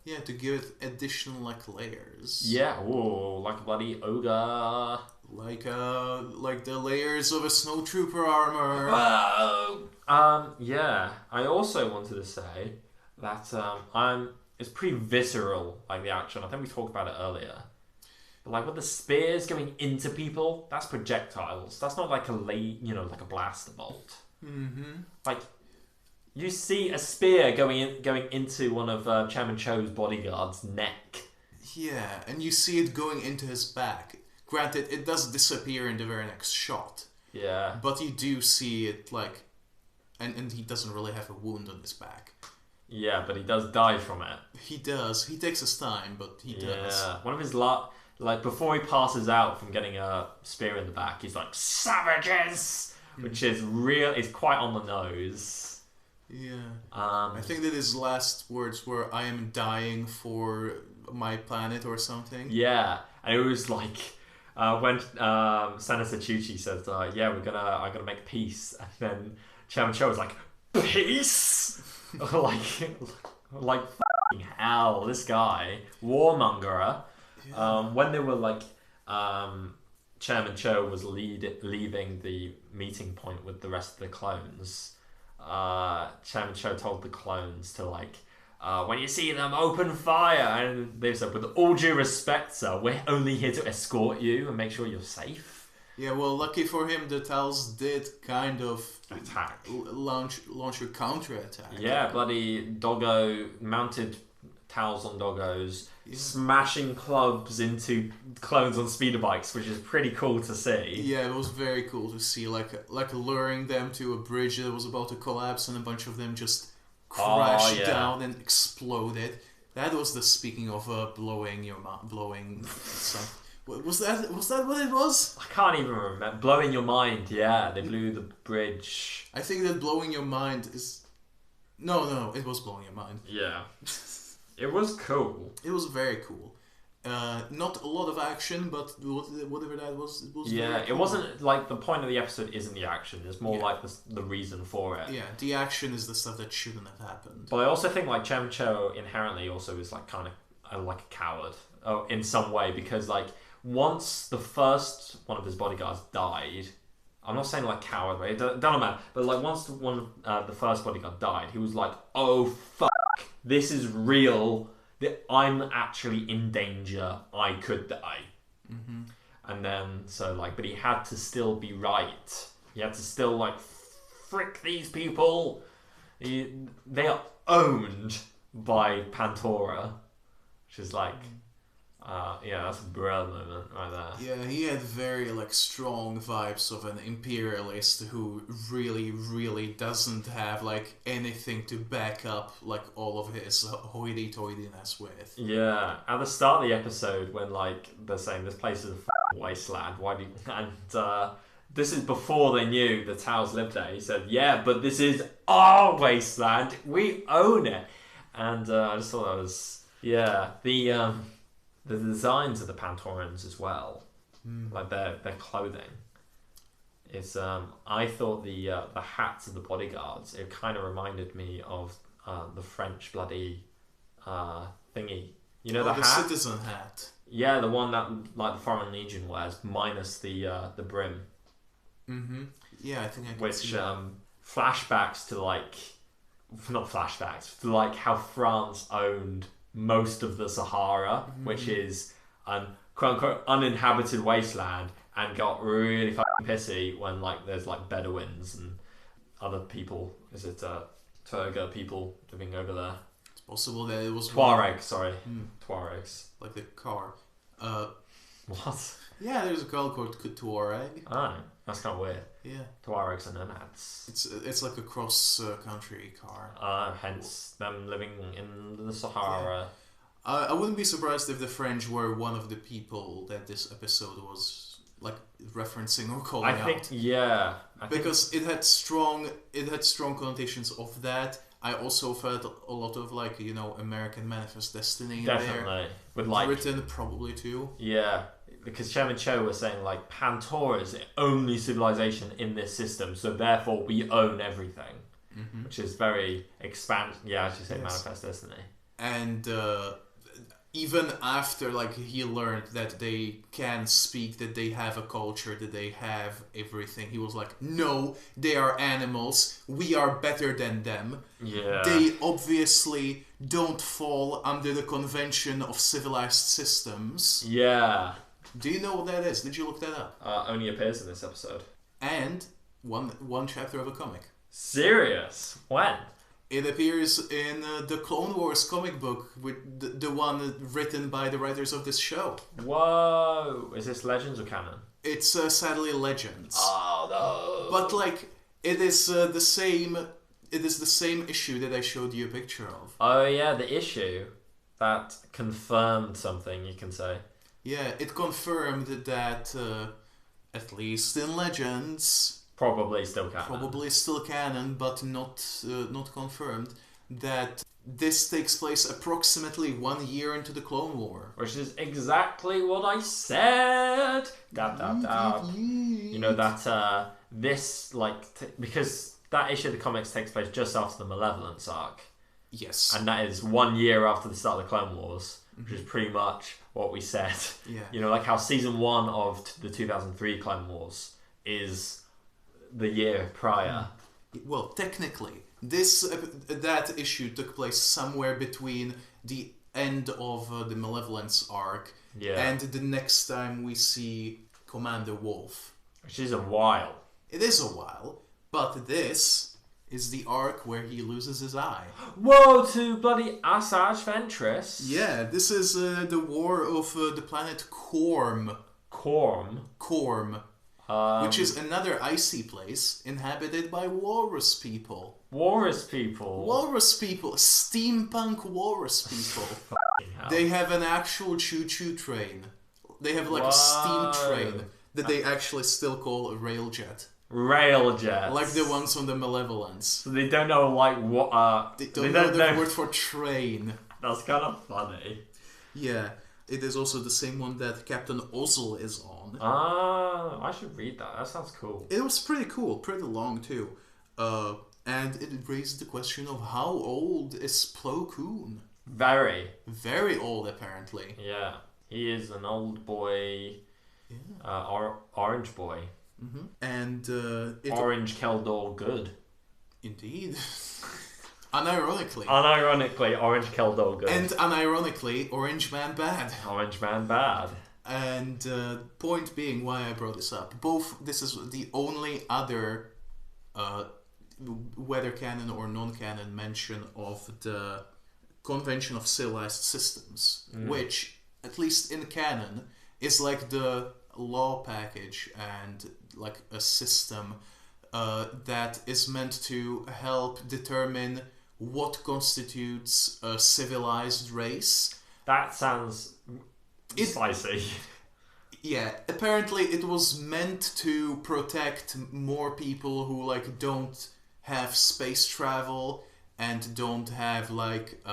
Yeah, to give it additional like layers. Yeah, whoa, like a bloody ogre. Like the layers of a snowtrooper armor. Whoa! Yeah. I also wanted to say that it's pretty visceral, like the action. I think we talked about it earlier. But like with the spears going into people, that's projectiles. That's not like like a blaster bolt. Mm-hmm. Like you see a spear going into one of Chairman Cho's bodyguard's neck. Yeah, and you see it going into his back. Granted, it does disappear in the very next shot. Yeah. But you do see it like, and he doesn't really have a wound on his back. Yeah, but he does die from it. He does. He takes his time, but he does. Yeah. One of his like before he passes out from getting a spear in the back, he's like savages, which is real. It's quite on the nose. Yeah. I think that his last words were, "I am dying for my planet" or something. Yeah, and it was like when Senator Chuchi says, "Yeah, I'm gonna make peace," and then Chairman Cho was like, "Peace." like f***ing hell, this guy, warmonger. Yeah. When they were like, Chairman Cho was leaving the meeting point with the rest of the clones. Chairman Cho told the clones to like, when you see them, open fire. And they said, with all due respect, sir, we're only here to escort you and make sure you're safe. Yeah, well, lucky for him, the Tals did kind of attack, launch a counter-attack. Yeah, bloody doggo, mounted Tals on doggos, smashing clubs into clones on speeder bikes, which is pretty cool to see. Yeah, it was very cool to see, like luring them to a bridge that was about to collapse, and a bunch of them just crashed down and exploded. That was the speaking of blowing something. Was that what it was? I can't even remember. Blowing your mind, yeah. They blew the bridge. I think that blowing your mind is... No, it was blowing your mind. Yeah. It was cool. It was very cool. Not a lot of action, but whatever that was, it was yeah, very cool. It wasn't like the point of the episode isn't the action. It's more like the reason for it. Yeah, the action is the stuff that shouldn't have happened. But I also think like Chairman Cho inherently also is like kind of like a coward in some way, because like once the first one of his bodyguards died, I'm not saying like coward, right? It doesn't matter. But like once the first bodyguard died, he was like, "Oh fuck, this is real. That I'm actually in danger. I could die." Mm-hmm. And then but he had to still be right. He had to still like frick these people. They are owned by Pantora, which is like. That's a brilliant moment right there. Yeah, he had very like strong vibes of an imperialist who really, really doesn't have like anything to back up like all of his hoity-toityness with. Yeah, at the start of the episode when like they're saying this place is a f***ing wasteland, this is before they knew the Tals lived there. He said, "Yeah, but this is our wasteland. We own it." And I just thought that was the designs of the Pantorans as well, like their clothing, is I thought the hats of the bodyguards, it kind of reminded me of the French bloody thingy. You know, the hat? citizen hat. Yeah, the one that like the Foreign Legion wears, minus the brim. Mm-hmm. Yeah, I think I can which see that. flashbacks to like, not flashbacks, to like how France owned most of the Sahara, which is an quote unquote uninhabited wasteland, and got really fucking pissy when like there's like Bedouins and other people. Is it Turga people living over there? It's possible that it was Tuareg, sorry. Tuaregs. like the car. What? Yeah, there's a car called Tuareg. Oh, that's kind of weird. Yeah, Tuaregs are nomads. it's like a cross country car. Hence them living in the Sahara. I wouldn't be surprised if the French were one of the people that this episode was like referencing or calling I think, out. yeah. Because it had strong connotations of that. I also felt a lot of like, you know, American Manifest Destiny in there. Definitely. With like, Britain probably too. yeah. Because Chairman Cho was saying like, Pantora is the only civilization in this system, so therefore we own everything. Which is very yeah, as you say, Yes. Manifest Destiny. And even after like he learned that they can speak, that they have a culture, that they have everything, he was like, no, they are animals, we are better than them. Yeah. They obviously don't fall under the convention of civilized systems. Yeah. Do you know what that is? Did you look that up? Only appears in this episode. And one chapter of a comic. Serious? When? It appears in the Clone Wars comic book, with the one written by the writers of this show. Whoa. Is this Legends or canon? It's sadly Legends. Oh, no. But like, it is the same. It is the same issue that I showed you a picture of. Oh, yeah, the issue that confirmed something, you can say. Yeah, it confirmed that, at least in Legends, Probably still canon. probably still canon, but not confirmed, that this takes place approximately 1 year into the Clone War. Which is exactly what I said. Dab, dab, dab. You know that this because that issue of the comics takes place just after the Malevolence arc, Yes. and that is 1 year after the start of the Clone Wars, which is pretty much what we said. Yeah. You know, like how season 1 of the 2003 Clone Wars is the year prior. Well, technically, that issue took place somewhere between the end of the Malevolence arc and the next time we see Commander Wolf. Which is a while. It is a while, but this is the arc where he loses his eye. Whoa, to bloody Asajj Ventress. Yeah, this is the war of the planet Korm. Korm. Which is another icy place inhabited by walrus people. Walrus people. Walrus people. Steampunk walrus people. They have an actual choo-choo train. They have like a steam train that they actually still call a railjet. Railjet. Like the ones on the Malevolence. So they don't know like what They don't know the word for train. That's kind of funny. Yeah. It is also the same one that Captain Ozzel is on. Ah, I should read that. That sounds cool. It was pretty cool, pretty long too. And it raised the question of how old is Plo Koon? Very. Very old, apparently. Yeah. He is an old boy. Yeah. Orange boy. Mm-hmm. And Orange Keldor good. Indeed. Unironically, Orange Keldor good. And unironically, Orange Man bad. Orange Man bad. And point being why I brought this up. This is the only other, whether canon or non-canon, mention of the Convention of Civilized Systems, which, at least in canon, is like the law package and like a system that is meant to help determine what constitutes a civilized race. That sounds spicy. Yeah, apparently it was meant to protect more people who like don't have space travel and don't have like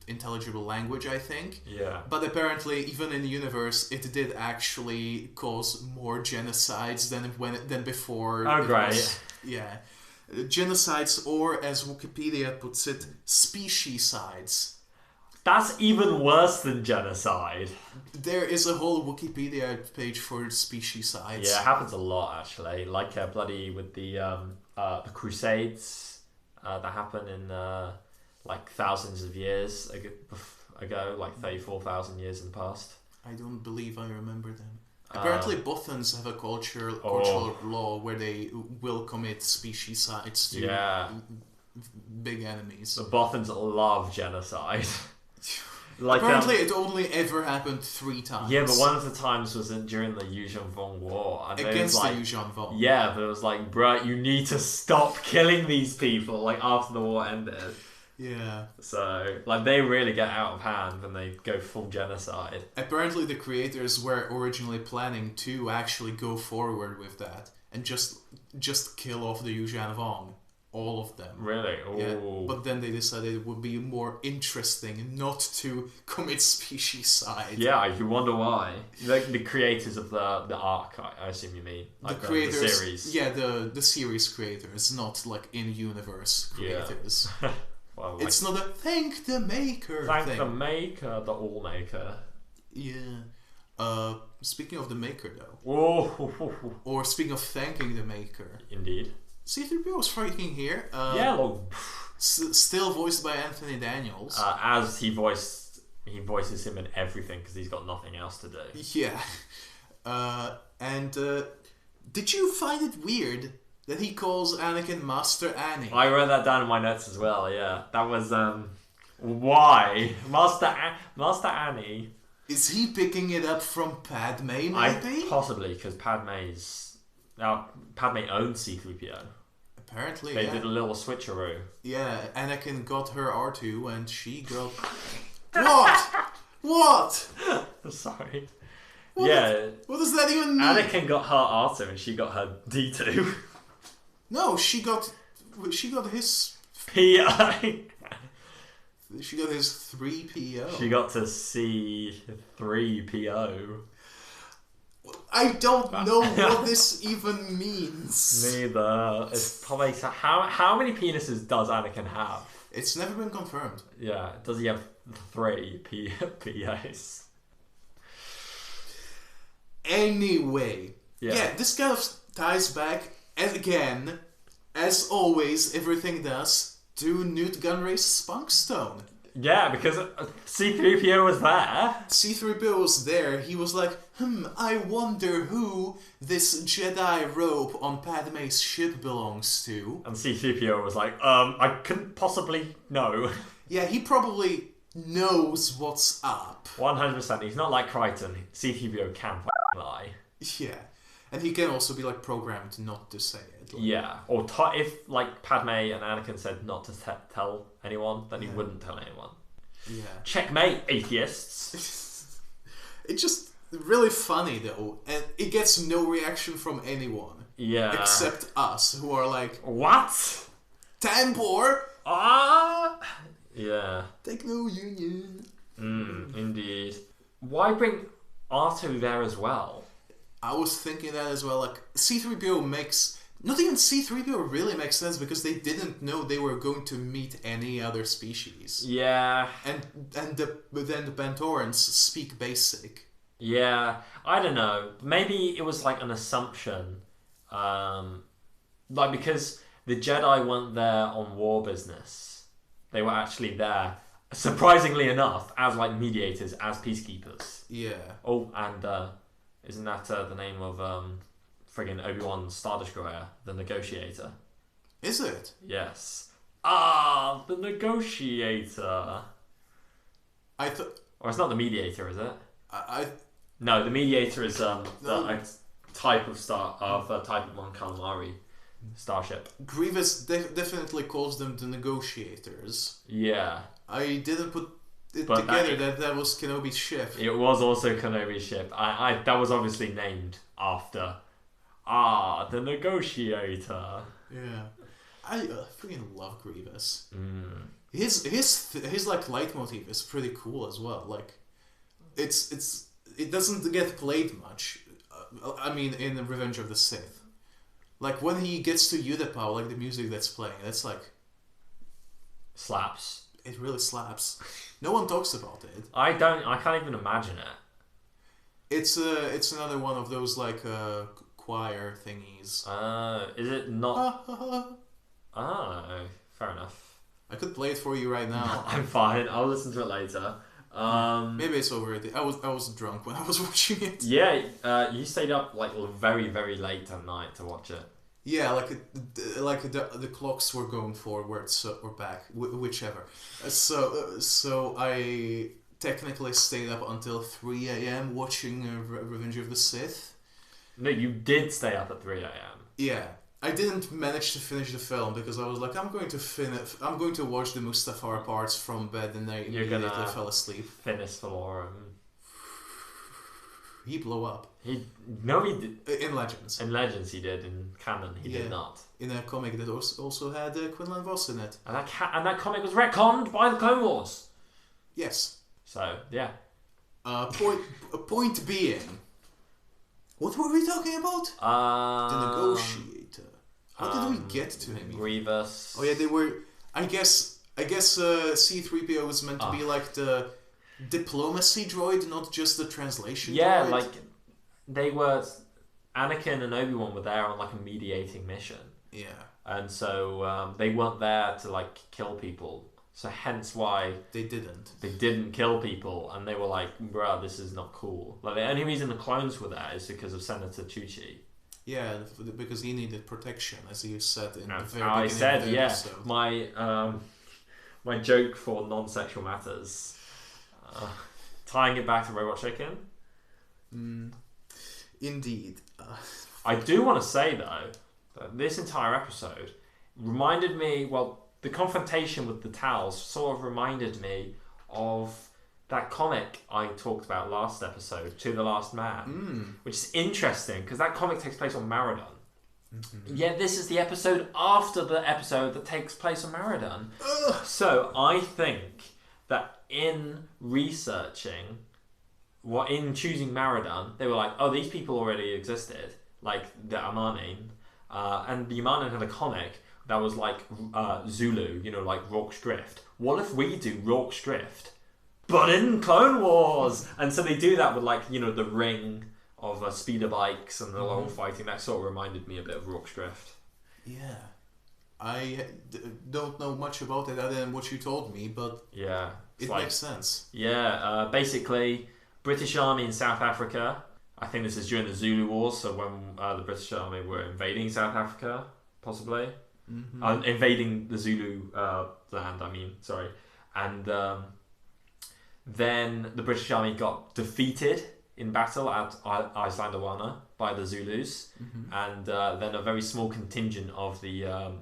intelligible language, I think. Yeah. But apparently, even in the universe, it did actually cause more genocides than before. Oh, great. Yeah. Genocides, or as Wikipedia puts it, speciesides. That's even worse than genocide. There is a whole Wikipedia page for speciesides. Yeah, it happens a lot, actually. Like bloody with the Crusades that happened in like thousands of years ago, like 34,000 years in the past. I don't believe I remember them. Apparently, Bothans have a cultural law where they will commit speciesides to big enemies. The Bothans love genocide. Apparently, it only ever happened 3 times. Yeah, but one of the times was during the Yuuzhan War. And against the Yuuzhan. Yeah, but it was like, bruh, you need to stop killing these people, like, after the war ended. Yeah. So, like, they really get out of hand when they go full genocide. Apparently, the creators were originally planning to actually go forward with that and just kill off the Yuuzhan. All of them. Really? Ooh. Yeah. But then they decided it would be more interesting not to commit specieside. Yeah, you wonder why. Like the creators of the arc, I assume you mean. Like the creators, the series. Yeah, the series creators, not like in-universe creators. Yeah. Well, like, it's not a thank the maker thank thing. the maker, the all-maker. Yeah. Speaking of the maker, though. Whoa. Or speaking of thanking the maker. Indeed. C-3PO was freaking here. Yeah, well, still voiced by Anthony Daniels. As he voices him in everything because he's got nothing else to do. Yeah. And did you find it weird that he calls Anakin Master Annie? I wrote that down in my notes as well, yeah. That was, why? Master Annie. Is he picking it up from Padme, maybe? Possibly, because Padme owns C-3PO. Apparently, They did a little switcheroo. Yeah, Anakin got her R2 and she got... What? Sorry. What does that even mean? Anakin got her R2 and she got her D2. No, she got his... P.I. She got his 3PO. She got to C3PO. I don't know what this even means. Neither. It's probably how many penises does Anakin have? It's never been confirmed. Yeah. Does he have 3 PAs? Anyway, this kind of ties back, and again, as always, everything does, to Newt Gunray's Spunkstone. Yeah, because C-3PO was there. C-3PO was there. He was like, I wonder who this Jedi robe on Padme's ship belongs to. And C-3PO was like, I couldn't possibly know. Yeah, he probably knows what's up. 100%. He's not like Crichton. C-3PO can lie. Yeah. And he can also be, like, programmed not to say it. Like, yeah. Or if, like, Padme and Anakin said not to tell anyone, then he wouldn't tell anyone. Yeah. Checkmate, atheists. It's just really funny, though. And it gets no reaction from anyone. Yeah. Except us, who are like... What? Tambor! Ah! Yeah. Techno-Union. Indeed. Why bring R2 there as well? I was thinking that as well. Like, C-3PO makes... Not even C-3PO really makes sense because they didn't know they were going to meet any other species. Yeah. But then the Pantorans speak basic. Yeah. I don't know. Maybe it was like an assumption. Like, because the Jedi weren't there on war business. They were actually there, surprisingly enough, as like mediators, as peacekeepers. Yeah. Oh, and isn't that the name of friggin' Obi-Wan's Star Destroyer, the Negotiator? Is it? Yes. Ah, the Negotiator. I thought... Or it's not the Mediator, is it? No, the Mediator is a type of Type 1 Calamari starship. Grievous definitely calls them the Negotiators. Yeah. I didn't put it together that was Kenobi's ship. It was also Kenobi's ship. That was obviously named after... the Negotiator. Yeah. I freaking love Grievous. His like leitmotif is pretty cool as well. Like, it doesn't get played much. I mean, in Revenge of the Sith, like when he gets to Utapau, like the music that's playing, that's like slaps. It really slaps. No one talks about it. I can't even imagine it. It's another one of those like choir thingies. Is it not? Oh, fair enough. I could play it for you right now. I'm fine. I'll listen to it later. Maybe it's already. I was drunk when I was watching it. Yeah, you stayed up like very, very late at night to watch it. Yeah, like the clocks were going forwards or back, whichever. So I technically stayed up until 3 a.m. watching Revenge of the Sith. No, you did stay up at 3 a.m. Yeah, I didn't manage to finish the film because I was like, I'm going to watch the Mustafar parts from bed, and I immediately fell asleep. Finish Valorum. He blew up. He did. In Legends. In Legends he did. In canon he did not. In a comic that also had Quinlan Voss in it. And that comic was retconned by the Clone Wars. Yes. So yeah. Point being, what were we talking about? The Negotiator. How did we get to him? Grievous. Oh yeah, they were. I guess C-3PO was meant to be like the diplomacy droid, not just the translation droid. Yeah, like they were. Anakin and Obi-Wan were there on like a mediating mission. Yeah. And so they weren't there to like kill people. So hence why they didn't kill people, and they were like, bruh, this is not cool. Like the only reason the clones were there is because of Senator Tucci. Yeah, because he needed protection, as you said in the very beginning I said, of the episode. My joke for non-sexual matters, tying it back to Robot Chicken. Indeed. I do want to say though that this entire episode reminded me. Well, the confrontation with the towels sort of reminded me of that comic I talked about last episode, To the Last Man, which is interesting because that comic takes place on Maradon. Yet this is the episode after the episode that takes place on Maradon. So I think that in researching, in choosing Maradon, they were like, oh, these people already existed, like the Amanin. And the Amanin had a comic that was like Zulu, like Rorke's Drift. What if we do Rorke's Drift, but in Clone Wars? And so they do that with like, the ring of speeder bikes and the whole fighting. That sort of reminded me a bit of Rorke's Drift. Yeah. I don't know much about it other than what you told me, but yeah, it makes sense. Yeah, basically, British Army in South Africa. I think this is during the Zulu Wars, so when the British Army were invading South Africa, possibly. Invading the Zulu land, sorry. And then the British Army got defeated in battle at Islandawana by the Zulus, and then a very small contingent of the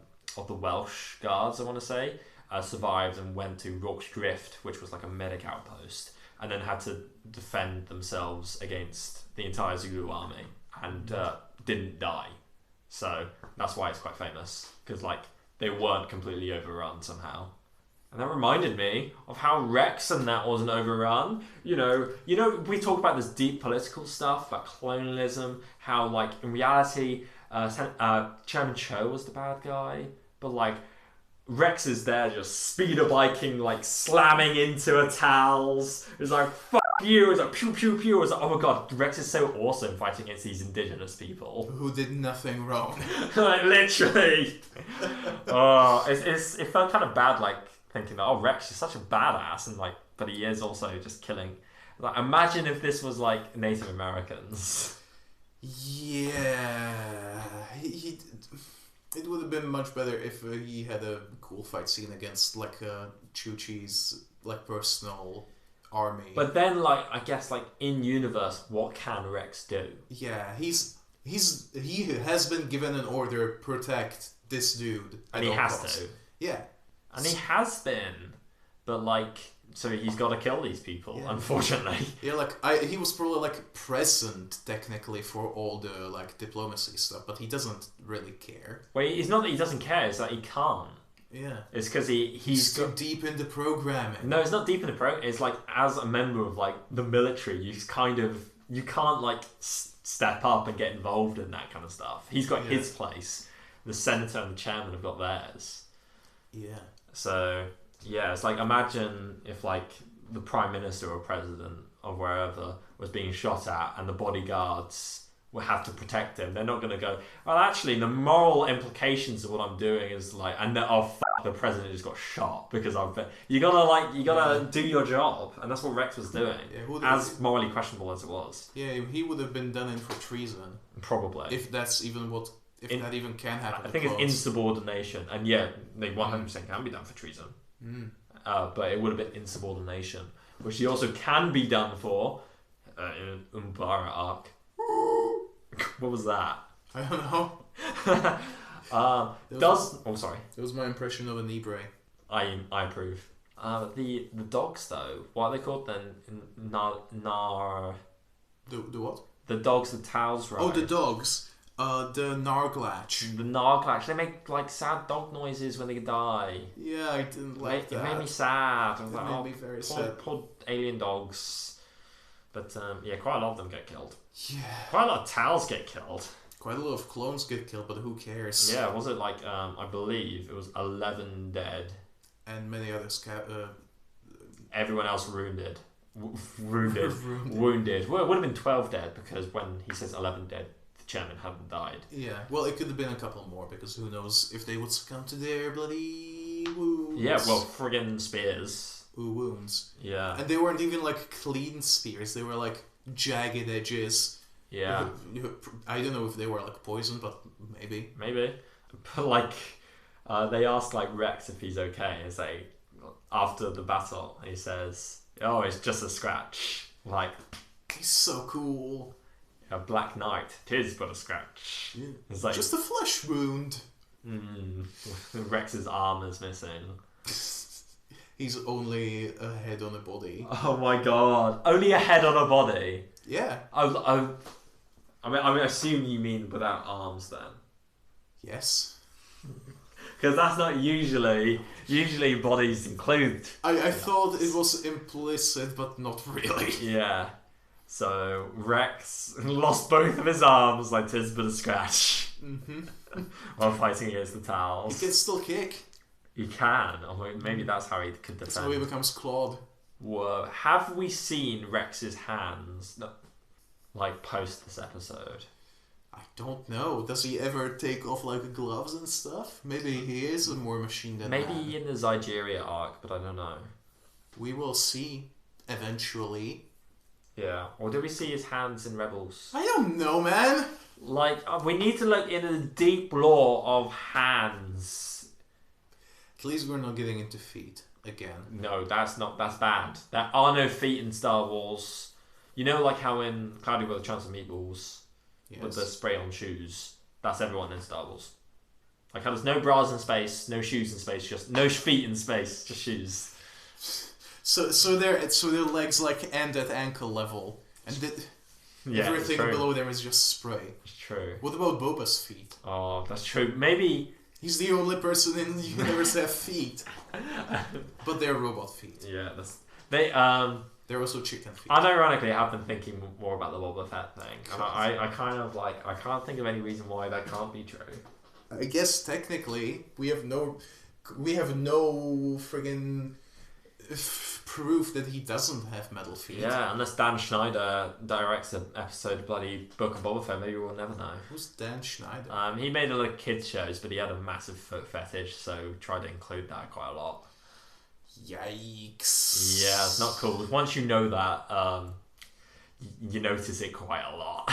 Welsh Guards, I want to say, survived and went to Rorke's Drift, which was like a medic outpost, and then had to defend themselves against the entire Zulu army, and didn't die. So that's why it's quite famous, because like they weren't completely overrun somehow. And that reminded me of how Rex and that wasn't overrun. We talk about this deep political stuff about colonialism, how like in reality Chairman Cho was the bad guy, but like Rex is there just speeder biking, like slamming into a towels. It's like fuck you. It's like pew pew pew. It's like, oh my god, Rex is so awesome fighting against these indigenous people who did nothing wrong. Like literally. It felt kind of bad, like thinking that Rex is such a badass, and like, but he is also just killing. Like, imagine if this was like Native Americans. Yeah, it would have been much better if he had a cool fight scene against like Chuchi's like personal army. But then, like, I guess like in universe, what can Rex do? Yeah, he has been given an order, protect this dude, and he has to. Yeah, and he has been, But like, so he's got to kill these people, unfortunately. Yeah, like he was probably like present technically for all the like diplomacy stuff, but he doesn't really care. Well, it's not that he doesn't care; it's that he can't. Yeah, it's because he's too deep in the programming. No, it's not deep in the program. It's like as a member of like the military, you can't like step up and get involved in that kind of stuff. He's got his place. The senator and the chairman have got theirs. Yeah. So yeah, it's like imagine if like the prime minister or president of wherever was being shot at, and the bodyguards will have to protect him. They're not going to go, well, actually, the moral implications of what I'm doing is like, and then, oh, fuck, the president just got shot because I've been... You gotta do your job, and that's what Rex was doing, as morally questionable as it was. Yeah, he would have been done in for treason. Probably. If that's even what... that even can happen. I think it's insubordination, and yeah, they 100% can be done for treason. But it would have been insubordination, which he also can be done for in Umbara arc. What was that? I don't know. Sorry. It was my impression of an Ibre. I approve. The dogs though, what are they called then? The what? The dogs the towels ride. Oh, the dogs. The Narglach. The Narglach. They make like sad dog noises when they die. Yeah, I didn't like that. It made me sad. I was it made me very sad. Poor alien dogs. But yeah, quite a lot of them get killed. Yeah. Quite a lot of towels get killed. Quite a lot of clones get killed, but who cares? Yeah, was it like, I believe it was 11 dead. And many others everyone else wounded. Wounded. Well, it would have been 12 dead, because when he says 11 dead, the chairman hadn't died. Yeah, well, it could have been a couple more, because who knows if they would succumb to their bloody wounds. Yeah, well, friggin' spears. Wounds. Yeah. And they weren't even like clean spears, they were like jagged edges. Yeah. I don't know if they were like poison, but maybe. But like, they asked like Rex if he's okay. It's like, after the battle, he says, oh, it's just a scratch. Like, he's so cool. A Black Knight, 'tis but a scratch. Yeah. It's like, just a flesh wound. Rex's arm is missing. He's only a head on a body. Oh my god. Only a head on a body? Yeah. I assume you mean without arms then. Yes. Because that's not usually bodies include. I thought it was implicit, but not really. Yeah. So Rex lost both of his arms like 'tis but a scratch. While fighting against the towels. He can still kick. He can. Or maybe that's how he could defend. That's how he becomes Claude. Whoa. Have we seen Rex's hands like post this episode? I don't know. Does he ever take off like gloves and stuff? Maybe he is a more machine than maybe man. In the Zygeria arc, but I don't know. We will see eventually. Yeah. Or do we see his hands in Rebels? I don't know, man. Like, we need to look into the deep lore of hands. At least we're not getting into feet again. No, that's bad. There are no feet in Star Wars. You know, like how in Cloudy with a Chance of Meatballs, with the spray-on shoes. That's everyone in Star Wars. Like how there's no bras in space, no shoes in space, just no feet in space, just shoes. So their legs like end at ankle level, and everything below them is just spray. It's true. What about Boba's feet? Oh, that's true. Maybe he's the only person in the universe that have feet, but they're robot feet. Yeah, they're also chicken feet. Unironically, I've been thinking more about the Boba Fett thing, and I kind of like I can't think of any reason why that can't be true. I guess technically we have no friggin' proof that he doesn't have metal feet. Yeah, unless Dan Schneider directs an episode of bloody Book of Boba Fett, maybe we'll never know. Who's Dan Schneider? He made a lot of kids shows, but he had a massive foot fetish, so tried to include that quite a lot. Yikes. Yeah, it's not cool. Once you know that, you notice it quite a lot.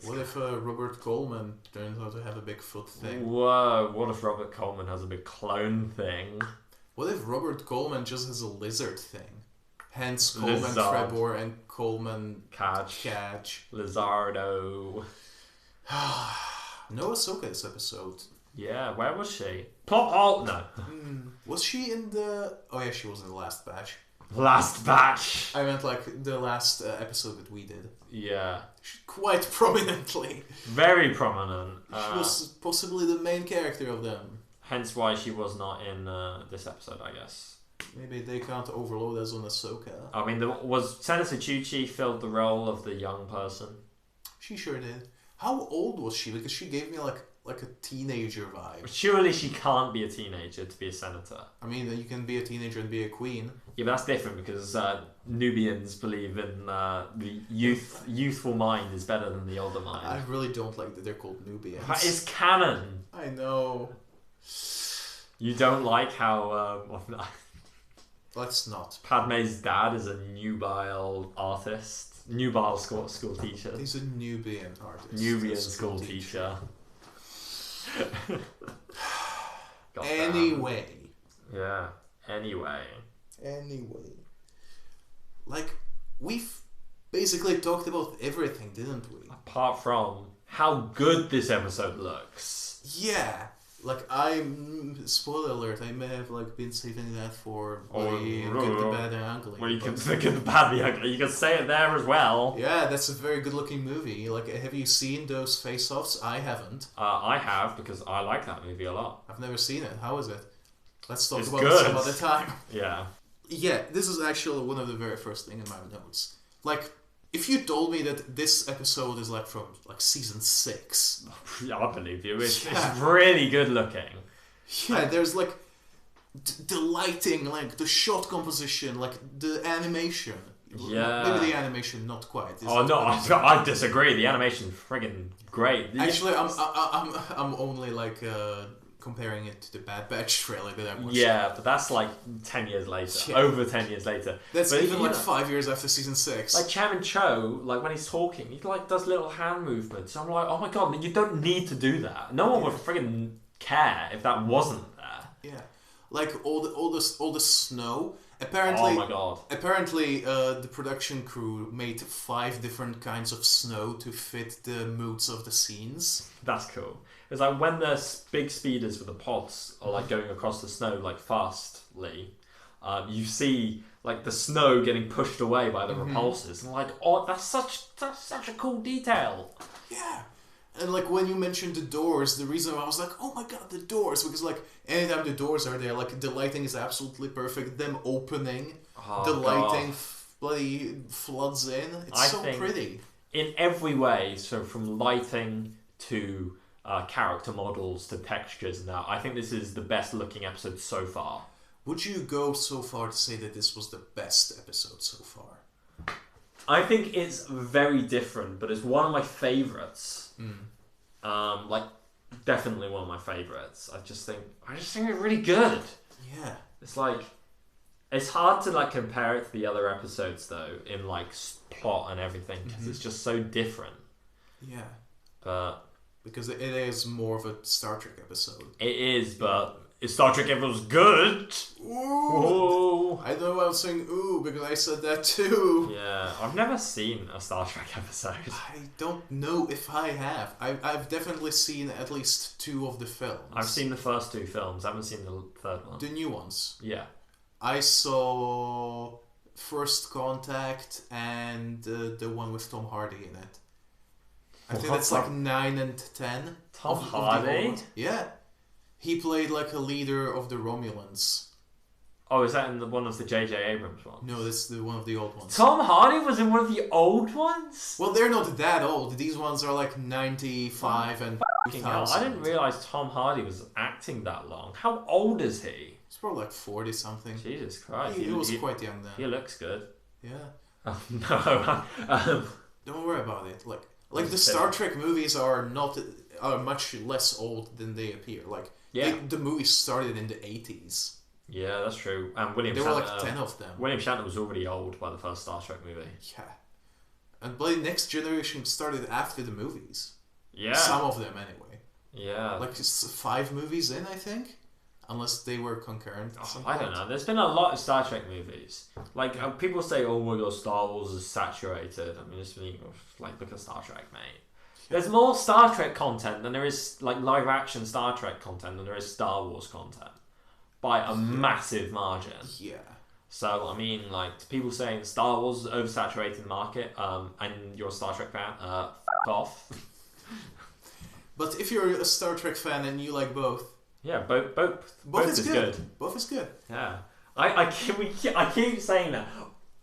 What if Robert Coleman turns out to have a big foot thing? Whoa, what if Robert Coleman has a big clone thing? What if Robert Coleman just has a lizard thing? Hence Coleman Lizard. Trebor and Coleman Catch. Lizardo. No Ahsoka this episode. Yeah, where was she? Plot hole? No. Was she in the... Oh yeah, she was in the last batch. Last batch! I meant like the last episode that we did. Yeah. Quite prominently. Very prominent. She was possibly the main character of them. Hence why she was not in this episode, I guess. Maybe they can't overload us on Ahsoka. I mean, was Senator Chuchi filled the role of the young person? She sure did. How old was she? Because she gave me like a teenager vibe. Surely she can't be a teenager to be a senator. I mean, you can be a teenager and be a queen. Yeah, but that's different because Nubians believe in the youthful mind is better than the older mind. I really don't like that they're called Nubians. It's canon. I know. You don't like how... Let's not. Padme's dad is a nubile artist. Nubile school teacher. He's a Nubian artist. Nubian school teacher. Anyway. Yeah. Anyway. Like, we've basically talked about everything, didn't we? Apart from how good this episode looks. Yeah. Like, spoiler alert, I may have like been saving that for the good, the bad, and ugly. Well, you can the good, the bad, the ugly. You can say it there as well. Yeah, that's a very good looking movie. Like, have you seen those face-offs? I haven't. I have, because I like that movie a lot. I've never seen it. How is it? Let's talk It's about good. it some other time. Yeah. Yeah, this is actually one of the very first things in my notes. Like, if you told me that this episode is like from like season 6, I believe you. It's really good looking. Yeah, there's like the lighting, like the shot composition, like the animation. Yeah. Maybe the animation not quite. Oh no, I disagree. The animation's friggin' great. Actually, I'm only like comparing it to the Bad Batch trailer that I watched. Yeah, but that's like 10 years later. Yeah. Over 10 years later. That's but even like 5 years after season 6. Like Chairman Cho, like when he's talking, he like does little hand movements. I'm like, oh my god, you don't need to do that. No one would friggin' care if that wasn't there. Yeah, like all the snow. Apparently, oh my god. Apparently, the production crew made 5 different kinds of snow to fit the moods of the scenes. That's cool. It's like when the big speeders with the pods are like going across the snow like fastly, you see like the snow getting pushed away by the repulsors, and like, oh, that's such a cool detail. Yeah. And like when you mentioned the doors, the reason I was like, oh my god, the doors, because like anytime the doors are there, like the lighting is absolutely perfect. Them opening, the lighting bloody floods in. It's so pretty. In every way, so from lighting to character models to textures and that, I think this is the best looking episode so far. Would you go so far to say that this was the best episode so far? I think it's very different, but it's one of my favourites. Like definitely one of my favourites. I just think it's really good. Yeah. It's like it's hard to like compare it to the other episodes though in like plot and everything because it's just so different. Yeah. But because it is more of a Star Trek episode. It is, but if Star Trek episode's good. Ooh. I know I'm saying ooh because I said that too. Yeah, I've never seen a Star Trek episode. I don't know if I have. I've definitely seen at least 2 of the films. I've seen the first 2 films. I haven't seen the third one. The new ones. Yeah. I saw First Contact and the one with Tom Hardy in it. I think that's like 9 and 10. Tom Hardy? Yeah. He played like a leader of the Romulans. Oh, is that in one of the J.J. Abrams ones? No, that's one of the old ones. Tom Hardy was in one of the old ones? Well, they're not that old. These ones are like 95 and 2000. I didn't realise Tom Hardy was acting that long. How old is he? He's probably like 40 something. Jesus Christ. He was quite young then. He looks good. Yeah. Oh, no. Don't worry about it. Like the Star Trek movies are much less old than they appear. Like the movies started in the 80s. Yeah, that's true. And there were like 10 of them. William Shatner was already old by the first Star Trek movie. Yeah. And Blade Next Generation started after the movies. Yeah. Some of them anyway. Yeah. Like 5 movies in, I think. Unless they were concurrent. I don't know. There's been a lot of Star Trek movies. Like people say, "Oh my god, Star Wars is saturated." I mean, it's like look at Star Trek, mate. There's more Star Trek content than there is like live action Star Trek content than there is Star Wars content by a massive margin. Yeah. So I mean, like to people saying Star Wars is an oversaturated market, and you're a Star Trek fan, f off. But if you're a Star Trek fan and you like both, yeah, both is good. Both is good. Yeah, I keep saying that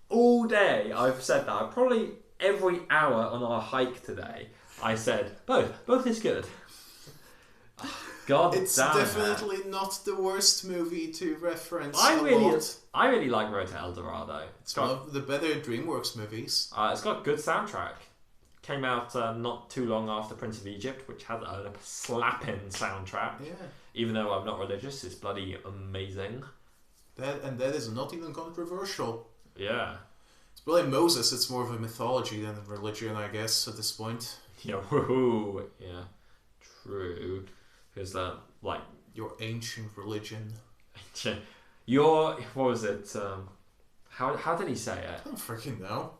all day. I've said that. Probably every hour on our hike today, I said both is good. God, it's damn definitely not the worst movie to reference. I really like Road to El-Dorado. It's one of the better DreamWorks movies. It's got a good soundtrack. Came out not too long after Prince of Egypt, which has a slapping soundtrack. Yeah. Even though I'm not religious, it's bloody amazing. That is not even controversial. Yeah. It's probably Moses. It's more of a mythology than a religion, I guess, at this point. Yeah. Woohoo. Yeah. True. Because like your ancient religion. Your what was it? How did he say it? I don't freaking know.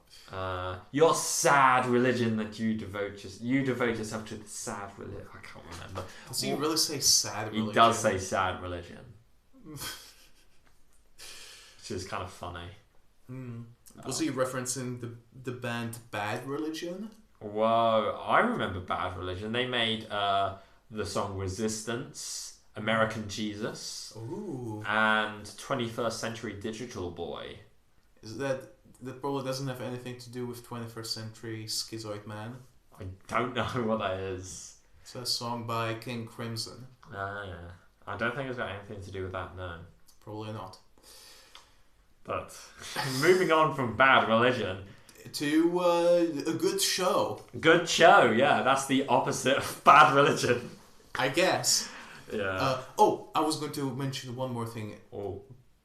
Your sad religion that you devote yourself to the sad religion. I can't remember. Does he really say sad religion? He does say sad religion. Which is kind of funny. Was he referencing the band Bad Religion? Whoa, I remember Bad Religion. They made the song Resistance, American Jesus, ooh, and 21st Century Digital Boy. Is that probably doesn't have anything to do with 21st Century Schizoid Man? I don't know what that is. It's a song by King Crimson. Yeah. I don't think it's got anything to do with that, no. Probably not. But moving on from Bad Religion to a good show. Good show, yeah. That's the opposite of Bad Religion, I guess. Yeah. I was going to mention one more thing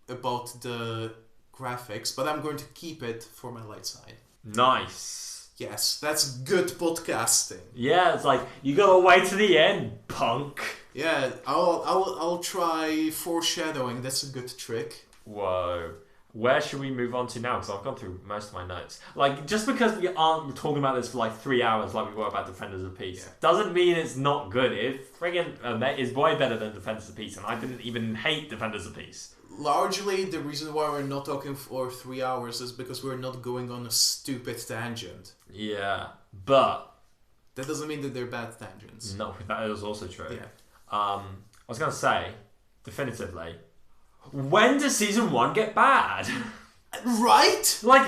about the graphics, but I'm going to keep it for my light side. Nice. Yes, that's good podcasting. Yeah, it's like you gotta wait to the end, punk. Yeah, I'll try foreshadowing. That's a good trick. Whoa. Where should we move on to now? Because I've gone through most of my notes. Like, just because we aren't talking about this for like 3 hours like we were about Defenders of Peace, doesn't mean it's not good. It friggin' is way better than Defenders of Peace, and I didn't even hate Defenders of Peace. Largely, the reason why we're not talking for 3 hours is because we're not going on a stupid tangent. Yeah, but that doesn't mean that they're bad tangents. No, that is also true. Yeah. I was going to say, definitively, when does season 1 get bad? Right? Like,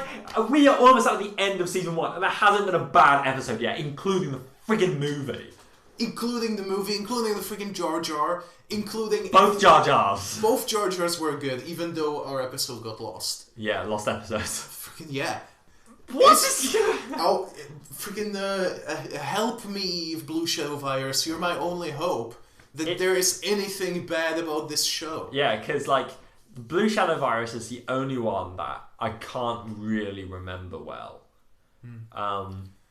we are almost at the end of season 1, and there hasn't been a bad episode yet, including the friggin' movie. Including the movie, including the friggin' Jar Jar, including... Both Jar Jars. Both Jar Jars were good, even though our episode got lost. Yeah, lost episodes. Friggin' yeah. What is... Oh, friggin' help me, Blue Shadow Virus, you're my only hope. That there is anything bad about this show. Yeah, because, like, Blue Shadow Virus is the only one that I can't really remember well.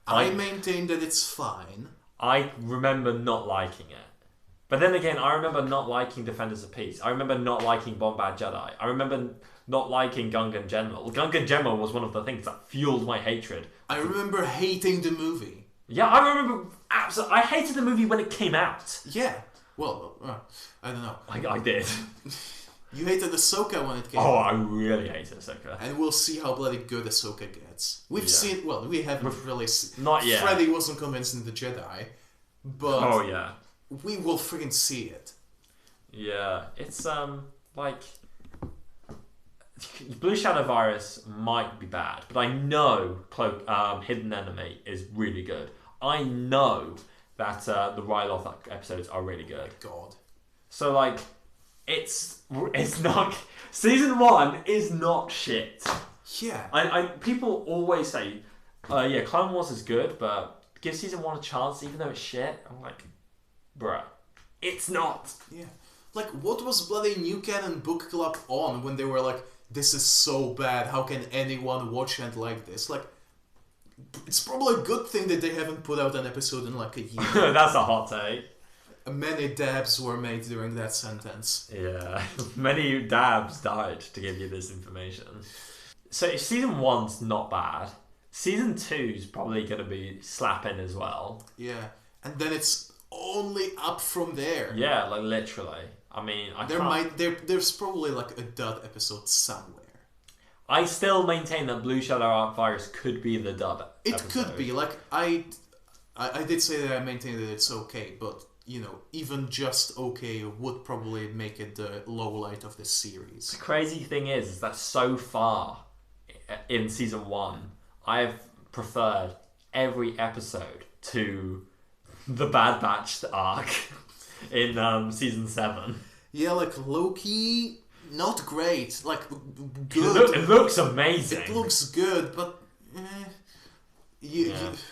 I maintain that it's fine. I remember not liking it. But then again, I remember not liking Defenders of Peace. I remember not liking Bombad Jedi. I remember not liking Gungan General. Gungan General was one of the things that fueled my hatred. I remember hating the movie. Yeah, I remember... Absolutely, I hated the movie when it came out. Yeah. Well, I don't know. I did. You hated Ahsoka when it came out. Oh, I really hated Ahsoka. And we'll see how bloody good Ahsoka gets. We've seen... Well, we haven't really seen... Not yet. Freddy wasn't convincing the Jedi. But... Oh, yeah. We will friggin' see it. Yeah. It's, like... Blue Shadow Virus might be bad, but I know Hidden Enemy is really good. I know that the Ryloth episodes are really good. Oh my God. So, like, it's not... Season 1 is not shit. Yeah. People always say, Clone Wars is good, but give Season 1 a chance even though it's shit. I'm like, bruh, it's not. Yeah. Like, what was bloody New Canon Book Club on when they were like, this is so bad, how can anyone watch and like this? Like, it's probably a good thing that they haven't put out an episode in like a year. That's a hot take. Many dabs were made during that sentence. Yeah, many dabs died to give you this information. So if season 1's not bad, Season 2 is probably going to be slapping as well. Yeah, and then it's only up from there. Yeah, like literally. I mean, there's probably like a dud episode somewhere. I still maintain that Blue Shadow Virus could be the dud episode. It could be. Like, I did say that I maintain that it's okay, but, you know, even just okay would probably make it the low light of this series. The crazy thing is that so far in Season 1, I've preferred every episode to the Bad Batch arc in Season 7. Yeah, like, low-key, not great. Like, good. It looks amazing. It looks good, but...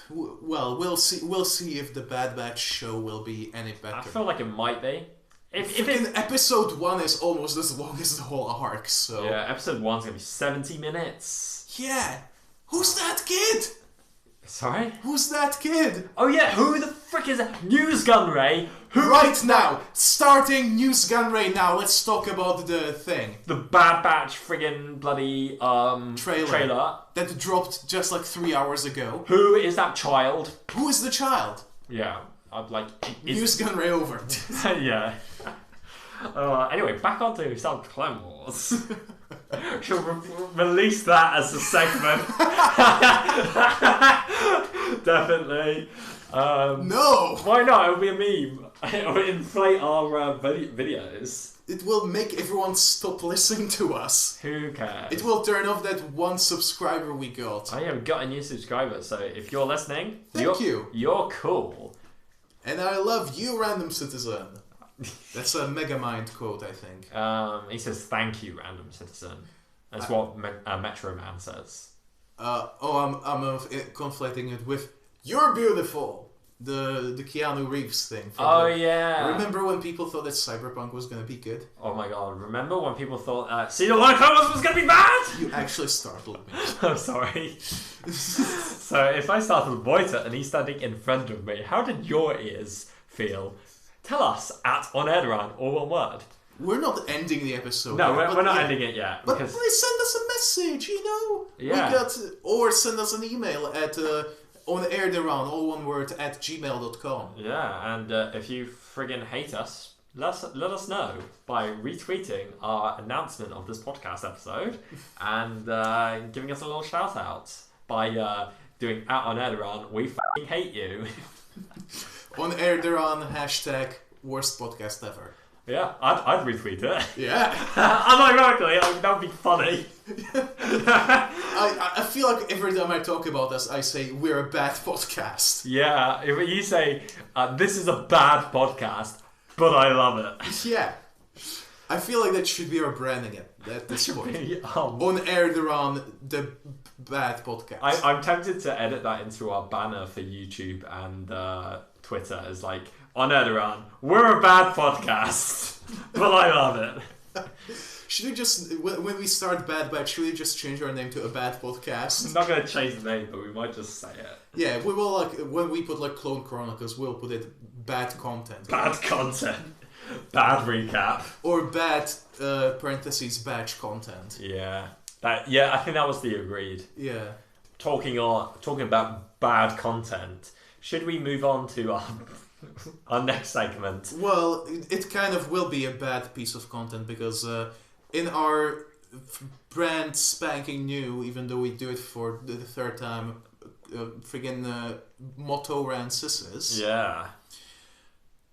well, we'll see if the Bad Batch show will be any better. I feel like it might be. If episode 1 is almost as long as the whole arc, so... Yeah, episode 1's gonna be 70 minutes. Yeah! Who's that kid? Sorry? Who's that kid? Oh yeah, who the frick is that? News Gun Ray? Right now! Starting News Gun Ray now, let's talk about the thing. The Bad Batch friggin' bloody trailer. That dropped just like 3 hours ago. Who is that child? Who is the child? Yeah, I'd like... News Gun Ray over. Yeah. Anyway, back onto some Clone Wars. She'll release that as a segment. Definitely. No! Why not? It'll be a meme. It'll inflate our videos. It will make everyone stop listening to us. Who cares? It will turn off that one subscriber we got. Oh yeah, we got a new subscriber, so if you're listening... Thank you. You're cool. And I love you, random citizen. That's a Megamind quote, I think. He says, thank you, random citizen. That's what Metro Man says. I'm conflating it with "You're beautiful," the Keanu Reeves thing. Yeah. Remember when people thought that Cyberpunk was gonna be good? Oh my god! Remember when people thought Season 1 Clone Wars was gonna be bad? You actually startled me. I'm sorry. So if I startled Boyta and he's standing in front of me, how did your ears feel? Tell us at Air-Deraan, all one word. We're not ending the episode. No, we're not ending it yet. But please send us a message, you know? Yeah. Or send us an email at Air-Deraan, all one word, at gmail.com. Yeah, and if you friggin' hate us, let us know by retweeting our announcement of this podcast episode and giving us a little shout out by doing at Air-Deraan, we f***ing hate you. On Air-Deraan, hashtag worst podcast ever. Yeah, I'd retweet it. Yeah. Unironically, that would be funny. I feel like every time I talk about us, I say we're a bad podcast. Yeah, if you say, this is a bad podcast, but I love it. Yeah. I feel like that should be our branding at this point. On Air-Deraan, the bad podcast. I'm tempted to edit that into our banner for YouTube and Twitter as like, on Air-Deraan, we're a bad podcast, but I love it. Should we just, when we start Bad Batch, should we just change our name to a bad podcast? I'm not going to change the name, but we might just say it. Yeah, we will, like, when we put, like, Clone Chronicles, we'll put it bad content. Bad content. Bad recap. Or bad, parentheses, batch content. Yeah. I think that was the agreed. Yeah. Talking about bad content, should we move on to our next segment? Well, it kind of will be a bad piece of content because in our brand spanking new, even though we do it for the third time, friggin' motto ran sisses. Yeah.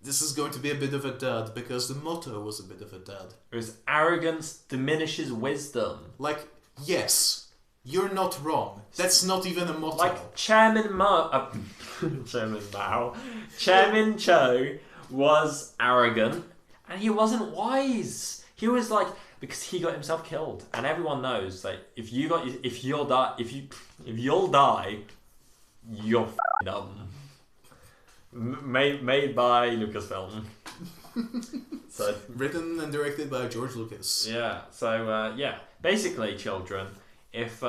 This is going to be a bit of a dud because the motto was a bit of a dud. It was arrogance diminishes wisdom. Like, yes, you're not wrong. That's not even a motto. Like Chairman Chairman Cho was arrogant and he wasn't wise. He was like, because he got himself killed, and everyone knows that if you'll die, you're dumb. Made by Lucasfilm. So written and directed by George Lucas. Yeah. So basically, children, if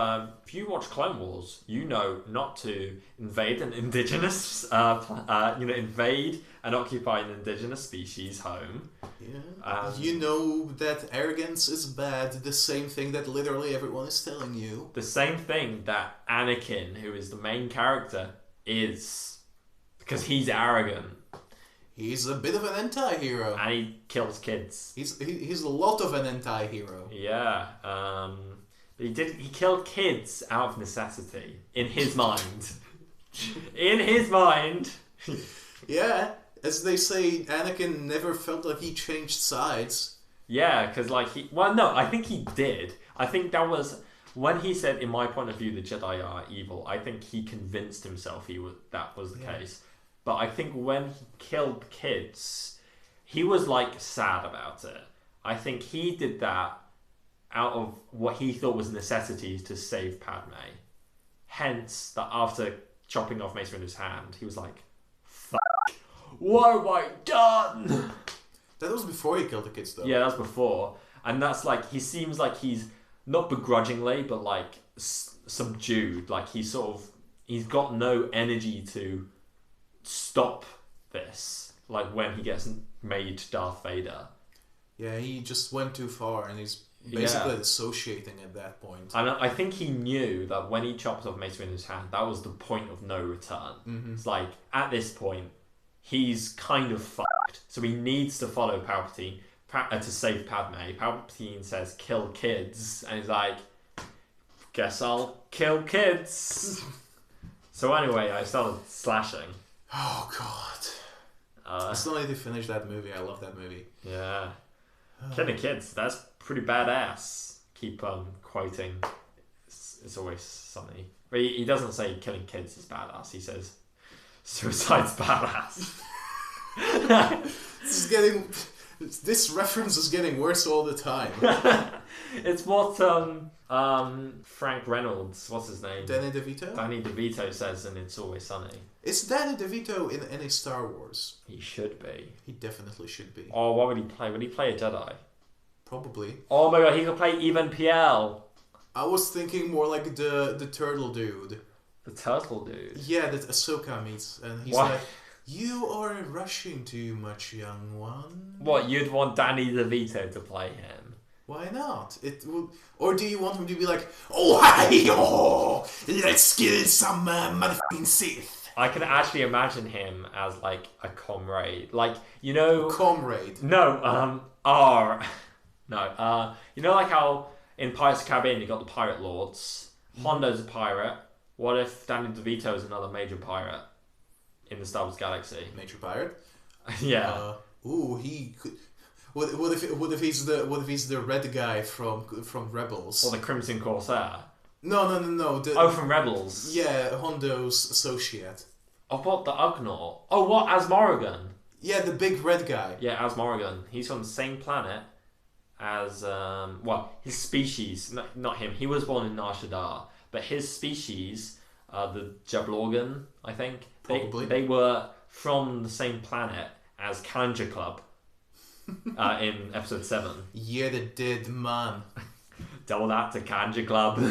you watch Clone Wars, you know not to invade an indigenous, invade and occupy an indigenous species home. Yeah. You know that arrogance is bad, the same thing that literally everyone is telling you. The same thing that Anakin, who is the main character, is. Because he's arrogant. He's a bit of an anti-hero. And he kills kids. He's a lot of an anti-hero. Yeah. But he killed kids out of necessity. In his mind. In his mind. Yeah. As they say, Anakin never felt like he changed sides. Yeah, because I think he did. I think that was when he said, in my point of view, the Jedi are evil. I think he convinced himself that was the case. But I think when he killed kids, he was sad about it. I think he did that out of what he thought was necessities to save Padme. Hence, that after chopping off Mace Windu's hand, he was like, "Fuck, what have I done?" That was before he killed the kids, though. Yeah, that's before. And that's he seems like he's not begrudgingly, but subdued. He's got no energy to stop this. When he gets made Darth Vader. Yeah, he just went too far, and he's basically dissociating at that point. And I think he knew that when he chopped off Mace Windu's hand, that was the point of no return. Mm-hmm. It's at this point, he's kind of fucked. So he needs to follow Palpatine to save Padme. Palpatine says, "Kill kids." And he's like, "Guess I'll kill kids." So anyway, I started slashing. Oh, God. I still need to finish that movie. I love that movie. Yeah. Killing kids, that's pretty badass. Keep quoting. It's always sunny. But he doesn't say killing kids is badass. He says suicide's badass. This reference is getting worse all the time. It's what Frank Reynolds, what's his name? Danny DeVito? Danny DeVito says in It's Always Sunny. Is Danny DeVito in any Star Wars? He should be. He definitely should be. Oh, what would he play? Would he play a Jedi? Probably. Oh my god, he could play Even Piel. I was thinking more like the turtle dude. The turtle dude? Yeah, that Ahsoka meets. And he's like, "You are rushing too much, young one." What, you'd want Danny DeVito to play him? Why not? Or do you want him to be like, "Oh, hi, oh, let's kill some motherfucking Sith"? I can actually imagine him as a comrade. Comrade? No, No, you know how in Pirates of the Caribbean you got the pirate lords? Hondo's a pirate. What if Danny DeVito is another major pirate in the Star Wars galaxy? Major pirate? Yeah. He could. What if he's the red guy from Rebels? Or the Crimson Corsair? No. From Rebels? Yeah, Hondo's associate. Oh, what? The Ugnaught? Oh, what? As Morrigan? Yeah, the big red guy. Yeah, as Morrigan. He's from the same planet as, his species. Not him. He was born in Nar Shaddaa. But his species, the Jablorgan, I think. Probably. They were from the same planet as Kanja Club in episode 7. Yeah, they did, man. Tell that to Kanja Club.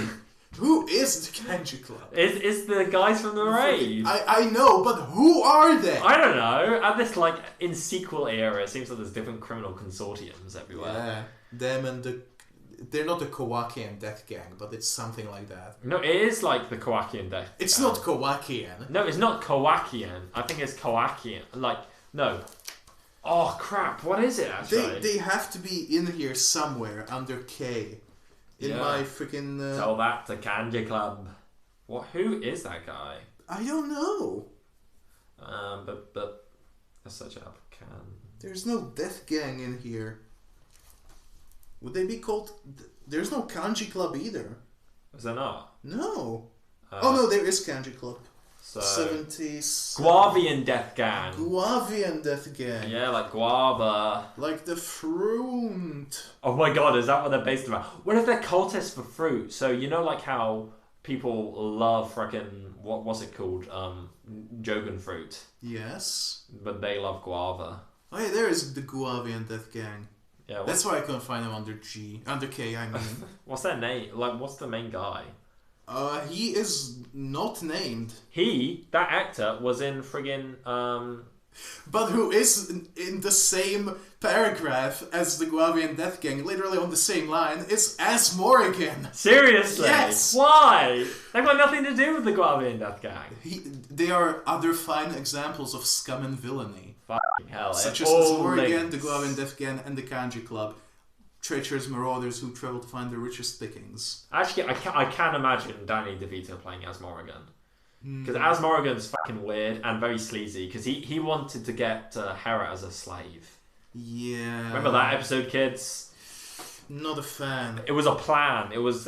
Who is the Kanja Club? It's the guys from the raid. I know, but who are they? I don't know. At this, in sequel era, it seems like there's different criminal consortiums everywhere. Yeah, them and they're not the Kowakian Death Gang, but it's something like that. No, it is like the Kowakian Death Gang. It's not Kowakian. No, it's not Kowakian. I think it's Kowakian. No. Oh, crap. What is it, actually? They have to be in here somewhere under K. In my freaking... Tell that to Kanja Club. What? Who is that guy? I don't know. But let's search it up. There's no Death Gang in here. Would they be called... There's no Kanji Club either. Is there not? No. No, there is Kanji Club. So 70s... Guavian Death Gang. Guavian Death Gang. Yeah, like guava. Like the fruit. Oh my god, is that what they're based around? What if they're cultists for fruit? So, you know how people love frickin' what's it called? Jogan fruit. Yes. But they love guava. Oh yeah, there is the Guavian Death Gang. Yeah. That's why I couldn't find them under K, I mean. What's their name? What's the main guy? He is not named. That actor, was in friggin' but who is in the same paragraph as the Guavian Death Gang, literally on the same line, is As Morrigan. Seriously? Yes! Why? They've got nothing to do with the Guavian Death Gang. They are other fine examples of scum and villainy. Fucking hell. Such as Morrigan, the Guavian Death Gang, and the Kanji Club. Treacherous marauders who travel to find the richest pickings. Actually, I can imagine Danny DeVito playing as Morrigan. Because as Morrigan's fucking weird and very sleazy, because he wanted to get Hera as a slave. Yeah. Remember that episode, kids? Not a fan. It was a plan. It was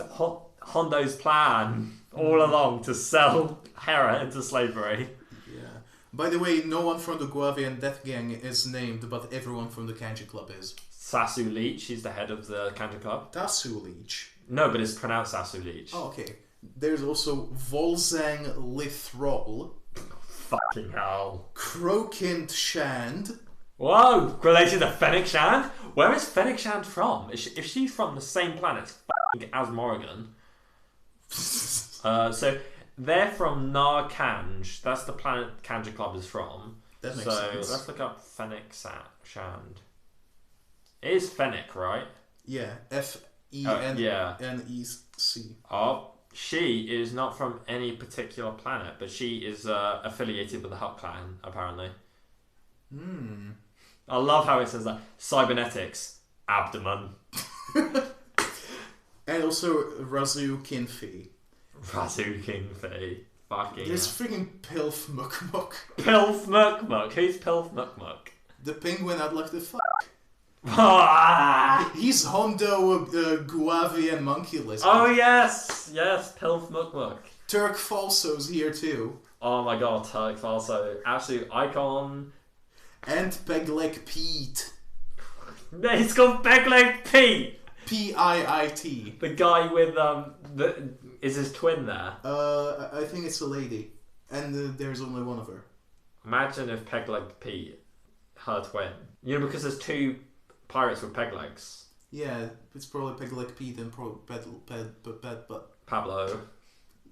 Hondo's plan all along to sell Hera into slavery. Yeah. By the way, no one from the Guavian Death Gang is named, but everyone from the Kanji Club is. Sasu Leech, she's the head of the Kanji Club. Tasu Leech. No, but it's pronounced Sasu Leech. Oh, okay. There's also Volzang Lithrol. Fucking hell. Krokint Shand. Whoa! Related to Fennec Shand? Where is Fennec Shand from? If she's from the same planet as Morrigan. So they're from Narkanj. That's the planet Kanji Club is from. That makes sense. So let's look up Fennec Shand. It is Fennec, right? Yeah. F-E-N-N-E-C. Oh, she is not from any particular planet, but she is affiliated with the Hut Clan, apparently. I love how it says that. Cybernetics, abdomen. And also Razu Kinfi. Razu Kingfi. Fucking There's freaking Pilf Mukmuk. Pilf Mukmuk. Who's Pilf Mukmuk? The penguin I'd like to fuck. Ah! He's Hondo, Guavian Monkey Lizard. Oh yes, Pilf Mukmuk. Turk Falso's here too. Oh my god, Turk Falso, absolute icon. And Pegleg Pete. It's called Pegleg Pete. P-I-I-T. The guy with is his twin there? I think it's a lady, and there's only one of her. Imagine if Pegleg Pete, her twin. You know, because there's two pirates with peg legs. Yeah, it's probably Pegleg Pete and Pablo.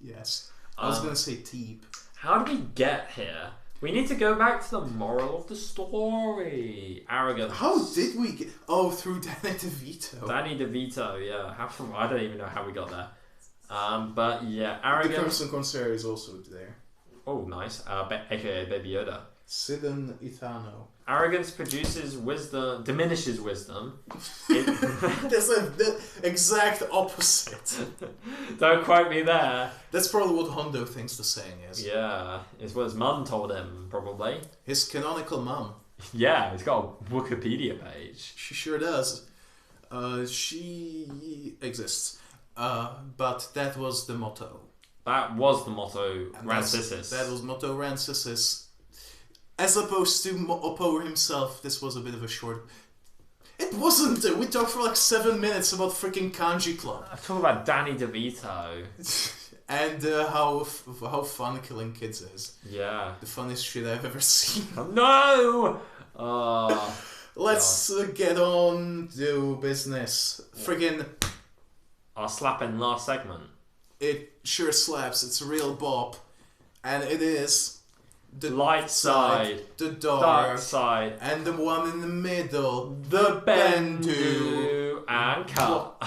Yes. I was gonna say Teep. How did we get here? We need to go back to the moral of the story. Arrogance. How did we get... Oh, through Danny DeVito. Danny DeVito, yeah. I don't even know how we got there. But yeah, arrogance. The Crimson Corsair is also there. Oh, nice. AKA Baby Yoda. Sidon Ithano. Arrogance produces wisdom, diminishes wisdom. That's the exact opposite. Don't quote me there. That's probably what Hondo thinks the saying is. Yeah, it's what his mum told him, probably. His canonical mum. Yeah, he's got a Wikipedia page. She sure does. She exists. But that was the motto. That was the motto, Rancisis. That was motto Rancisis. As opposed to Oppo himself, this was a bit of a short... It wasn't! We talked for like 7 minutes about freaking Kanji Club. I'm talking about Danny DeVito. And how fun killing kids is. Yeah. The funniest shit I've ever seen. No! Let's get on to business. Friggin'... Our slapping last segment. It sure slaps. It's a real bop. And it is... The light side, the dark side, and the one in the middle, the Bendu, and cut.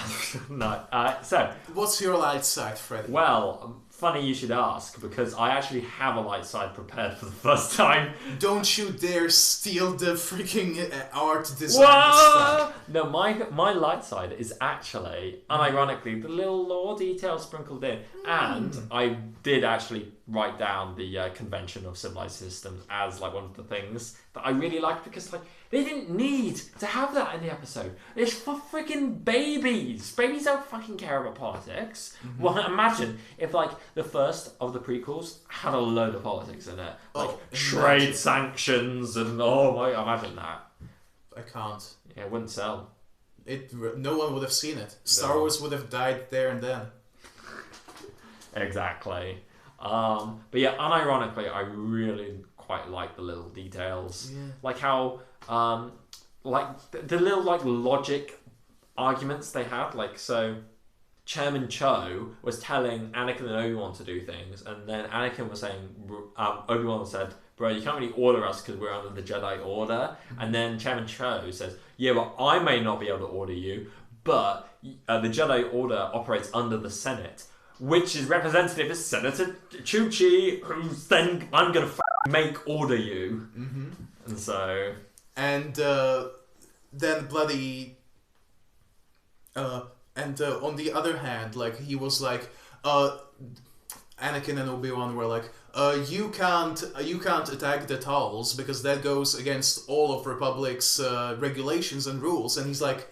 No, so what's your light side, Freddy? Well, funny you should ask, because I actually have a light side prepared for the first time. Don't you dare steal the freaking art design stuff. No, my light side is actually, unironically, the little lore details sprinkled in. And I did actually write down the convention of civilized systems as like one of the things that I really liked, because like they didn't need to have that in the episode. It's for freaking babies. Babies don't fucking care about politics. Well, imagine if like the first of the prequels had a load of politics in it, like trade sanctions and imagine that. I can't. Yeah, it wouldn't sell. No one would have seen it. Star Wars would have died there and then. Exactly. But yeah, unironically, I really quite like the little details, like how like the little like logic arguments they had. Like, so Chairman Cho was telling Anakin and Obi-Wan to do things, and then Anakin was saying, Obi-Wan said, bro, you can't really order us because we're under the Jedi Order. And then Chairman Cho says, yeah, but I may not be able to order you, but the Jedi Order operates under the Senate, which is representative is Senator Chuchi, who's then I'm going to make order you. Mm-hmm. And so... And then bloody... on the other hand, like, he was like... Anakin and Obi-Wan were like, you can't attack the Tals because that goes against all of Republic's regulations and rules. And he's like,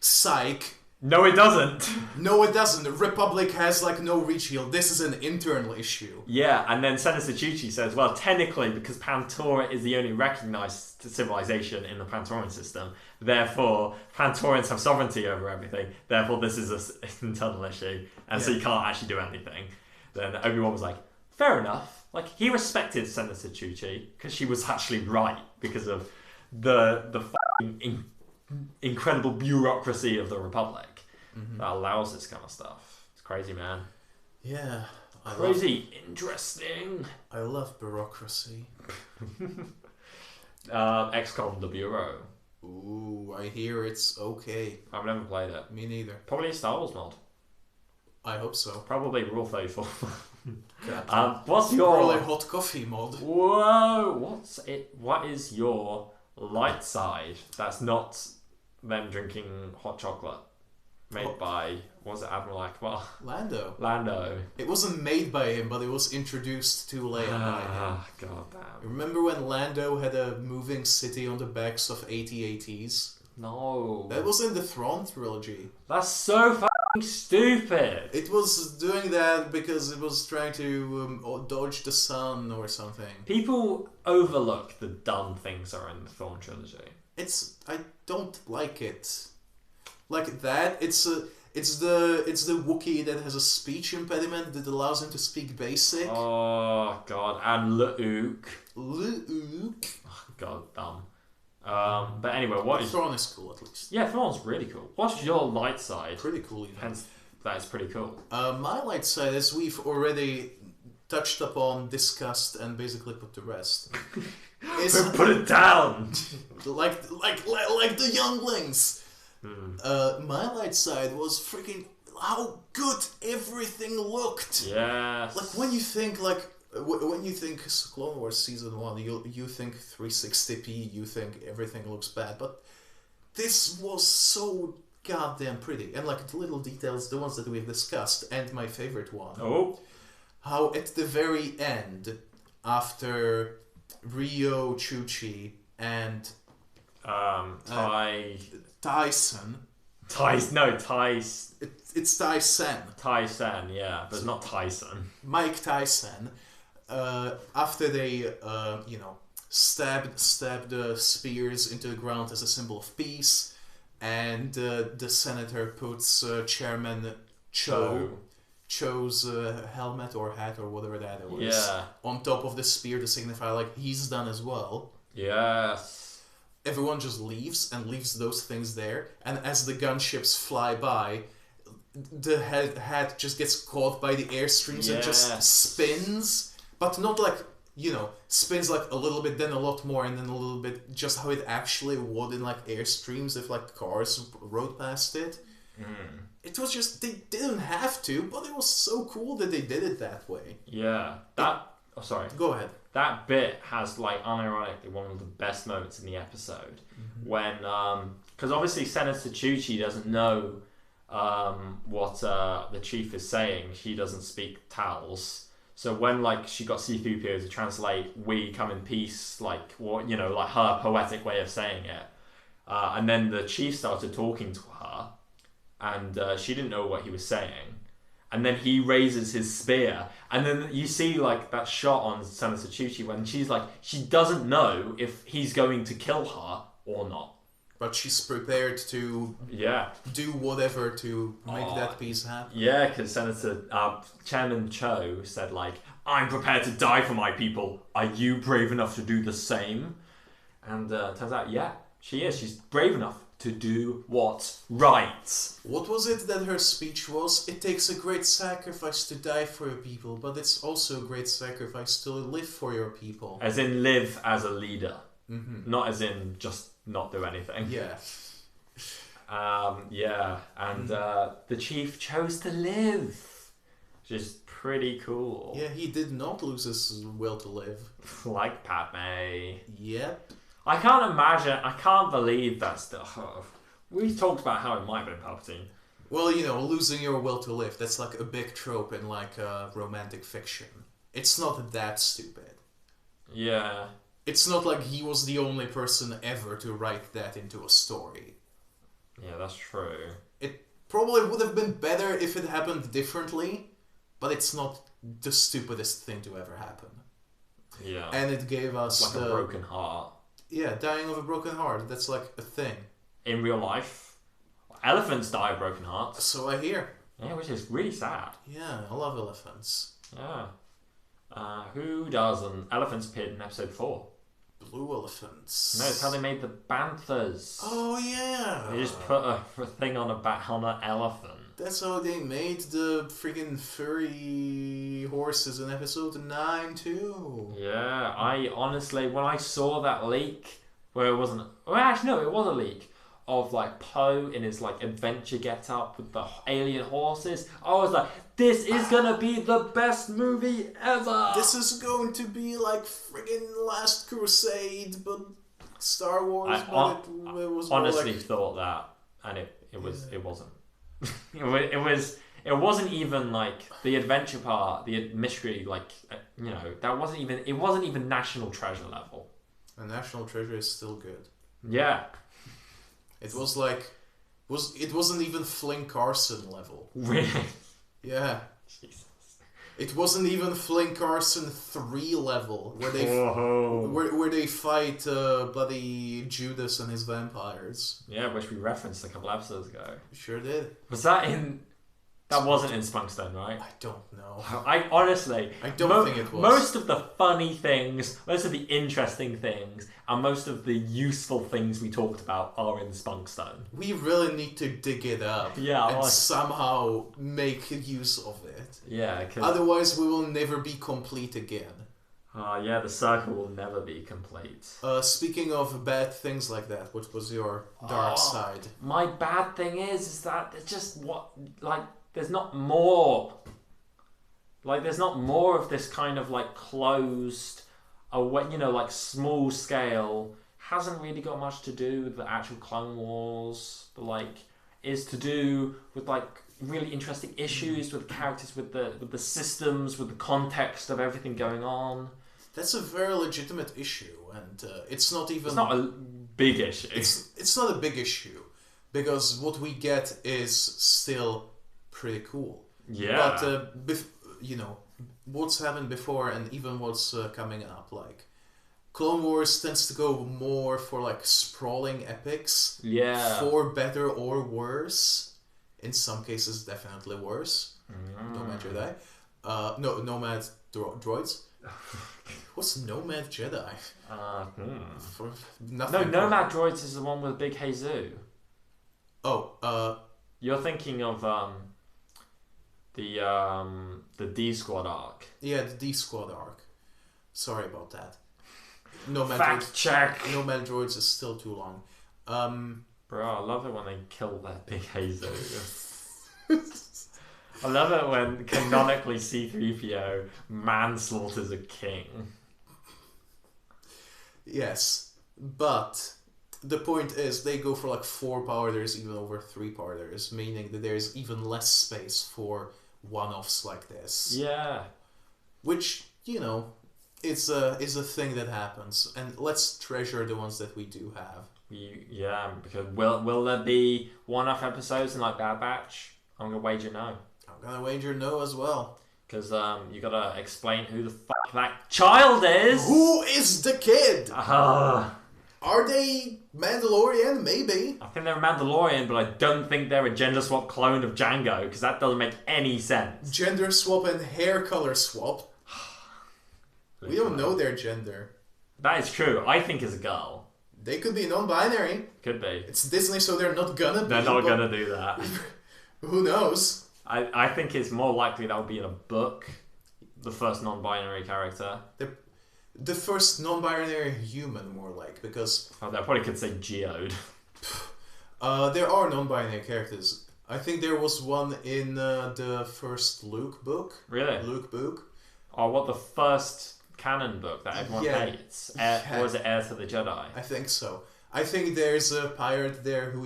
psych. No, it doesn't. No, it doesn't. The Republic has, like, no reach here. This is an internal issue. Yeah, and then Senator Chuchi says, well, technically, because Pantora is the only recognized civilization in the Pantoran system, therefore, Pantorans have sovereignty over everything, therefore this is an internal issue, and so you can't actually do anything. Then Obi-Wan was like, fair enough. Like, he respected Senator Chuchi, because she was actually right, because of the incredible bureaucracy of the Republic that allows this kind of stuff. It's crazy, man. Yeah. Interesting. I love bureaucracy. XCOM, the Bureau. Ooh, I hear it's okay. I've never played it. Me neither. Probably a Star Wars mod. I hope so. Probably Rule 34. God, what's your... Probably hot coffee mod. Whoa! What is your light side that's not them drinking hot chocolate? Made by, was it Admiral Akbar? Lando. It wasn't made by him, but it was introduced to Leia by him. God damn. Remember when Lando had a moving city on the backs of AT-ATs? No. That was in the Thrawn trilogy. That's so fucking stupid. It was doing that because it was trying to dodge the sun or something. People overlook the dumb things that are in the Thrawn trilogy. I don't like it. Like that, it's the Wookiee that has a speech impediment that allows him to speak basic. Oh god, and Luke. Oh, god, dumb. But anyway, what is... Thrawn is cool, at least. Yeah, Thrawn's really cool. What's your light side? Pretty cool, even. Hence, that is pretty cool. My light side, as we've already touched upon, discussed, and basically put to rest, is... Put it down! like the younglings! My light side was freaking how good everything looked. Yes. Like when you think Clone Wars season 1, you think 360p, you think everything looks bad, but this was so goddamn pretty. And like the little details, the ones that we've discussed, and my favorite one. Oh. How at the very end, after Rio, Chuchi, and Tyson. It's Tyson. Tyson, yeah, but it's not Tyson. Mike Tyson. After they, stabbed the spears into the ground as a symbol of peace, and the senator puts Chairman Cho's helmet or hat or whatever that was on top of the spear to signify like he's done as well. Yes. Everyone just leaves those things there, and as the gunships fly by, the hat just gets caught by the airstreams and just spins, but not like, spins like a little bit, then a lot more, and then a little bit, just how it actually would in like airstreams if like cars rode past it. It was just, they didn't have to, but it was so cool that they did it that way. Yeah. Go ahead. That bit has, like, unironically one of the best moments in the episode. When, because obviously Senator Chuchi doesn't know what the chief is saying. She doesn't speak Tals. So when, like, she got C-3PO to translate, we come in peace, like, what, like her poetic way of saying it. And then the chief started talking to her, and she didn't know what he was saying. And then he raises his spear. And then you see, like, that shot on Senator Chuchi when she's like, she doesn't know if he's going to kill her or not. But she's prepared to do whatever to make that peace happen. Yeah, because Chairman Cho said, like, I'm prepared to die for my people. Are you brave enough to do the same? And turns out, she is. She's brave enough to do what's right. What was it that her speech was? It takes a great sacrifice to die for your people, but it's also a great sacrifice to live for your people. As in live as a leader. Not as in just not do anything. Yeah. And the chief chose to live, which is pretty cool. Yeah, he did not lose his will to live. Like Padme. Yep. I can't believe that's the... We talked about how it might have been Palpatine. Well, you know, losing your will to live, that's like a big trope in like romantic fiction. It's not that stupid. Yeah. It's not like he was the only person ever to write that into a story. Yeah, that's true. It probably would have been better if it happened differently, but it's not the stupidest thing to ever happen. Yeah. And it gave us... Like a broken heart. Yeah, dying of a broken heart. That's like a thing. In real life, elephants die of broken hearts. So I hear. Yeah, which is really sad. Yeah, I love elephants. Yeah. Who doesn't? Elephants appeared in episode 4. Blue elephants. No, it's how they made the banthas. Oh yeah. They just put a thing on an elephant. That's how they made the freaking furry horses in episode 9 too. Yeah, I honestly, when I saw that leak, where it wasn't... Well, actually, no, it was a leak of, like, Poe in his, like, adventure get-up with the alien horses. I was like, this is gonna be the best movie ever! This is going to be like friggin' Last Crusade, but Star Wars, it was honestly like... thought that, and it wasn't. It wasn't even like the adventure part, the mystery, like that wasn't even. It wasn't even National Treasure level. And National Treasure is still good. Yeah, it was like, it wasn't even Flynn Carson level. Really? Yeah. Jesus. It wasn't even Flynn Carson 3 level where they where they fight bloody Judas and his vampires. Yeah, which we referenced a couple episodes ago. Sure did. Was that in? That wasn't in Spunkstone, right? I don't know. I honestly, I don't think it was. Most of the funny things, most of the interesting things, and most of the useful things we talked about are in Spunkstone. We really need to dig it up. Yeah, and somehow make use of it. Yeah, otherwise we will never be complete again. Yeah, the circle will never be complete. Speaking of bad things like that, what was your dark side? My bad thing is that it's just there's not more. Like, there's not more of this kind of, like, closed, like, small scale. Hasn't really got much to do with the actual Clone Wars. But, like, is to do with, like, really interesting issues with the characters, with the systems, with the context of everything going on. That's a very legitimate issue, and it's not even... It's not a big issue. It's not a big issue, because what we get is still pretty cool. Yeah. But, what's happened before and even what's coming up, like, Clone Wars tends to go more for, like, sprawling epics. Yeah. For better or worse. In some cases, definitely worse. Nomad Jedi. Nomad Droids. What's Nomad Jedi? For nothing. No, Nomad Droids is the one with Big Hazu. You're thinking of the D Squad arc. Yeah, the D Squad arc. Sorry about that. Fact check. Nomad Droids is still too long. Bro, I love it when they kill that Big Hazu. I love it when canonically C-3PO manslaughters a king. Yes, but the point is they go for like 4 powders, even over 3 powders, meaning that there's even less space for one-offs like this. Yeah. Which, is a thing that happens, and let's treasure the ones that we do have. Yeah, because will there be one-off episodes in like Bad Batch? I'm gonna wager no. I'm gonna wager no as well. Because you gotta explain who the fuck that child is. Who is the kid? Are they Mandalorian? Maybe. I think they're a Mandalorian, but I don't think they're a gender swap clone of Django, because that doesn't make any sense. Gender swap and hair color swap. We don't know their gender. That is true. I think it's a girl. They could be non-binary. Could be. It's Disney, so they're not gonna be. They're not gonna do that. Who knows? I think it's more likely that will be in a book. The first non-binary character. The first non-binary human, more like, because... Oh, they probably could say geode. There are non-binary characters. I think there was one in the first Luke book. Really? Luke book. Oh, what, the first canon book that everyone hates? Or is it Heir to the Jedi? I think so. I think there's a pirate there who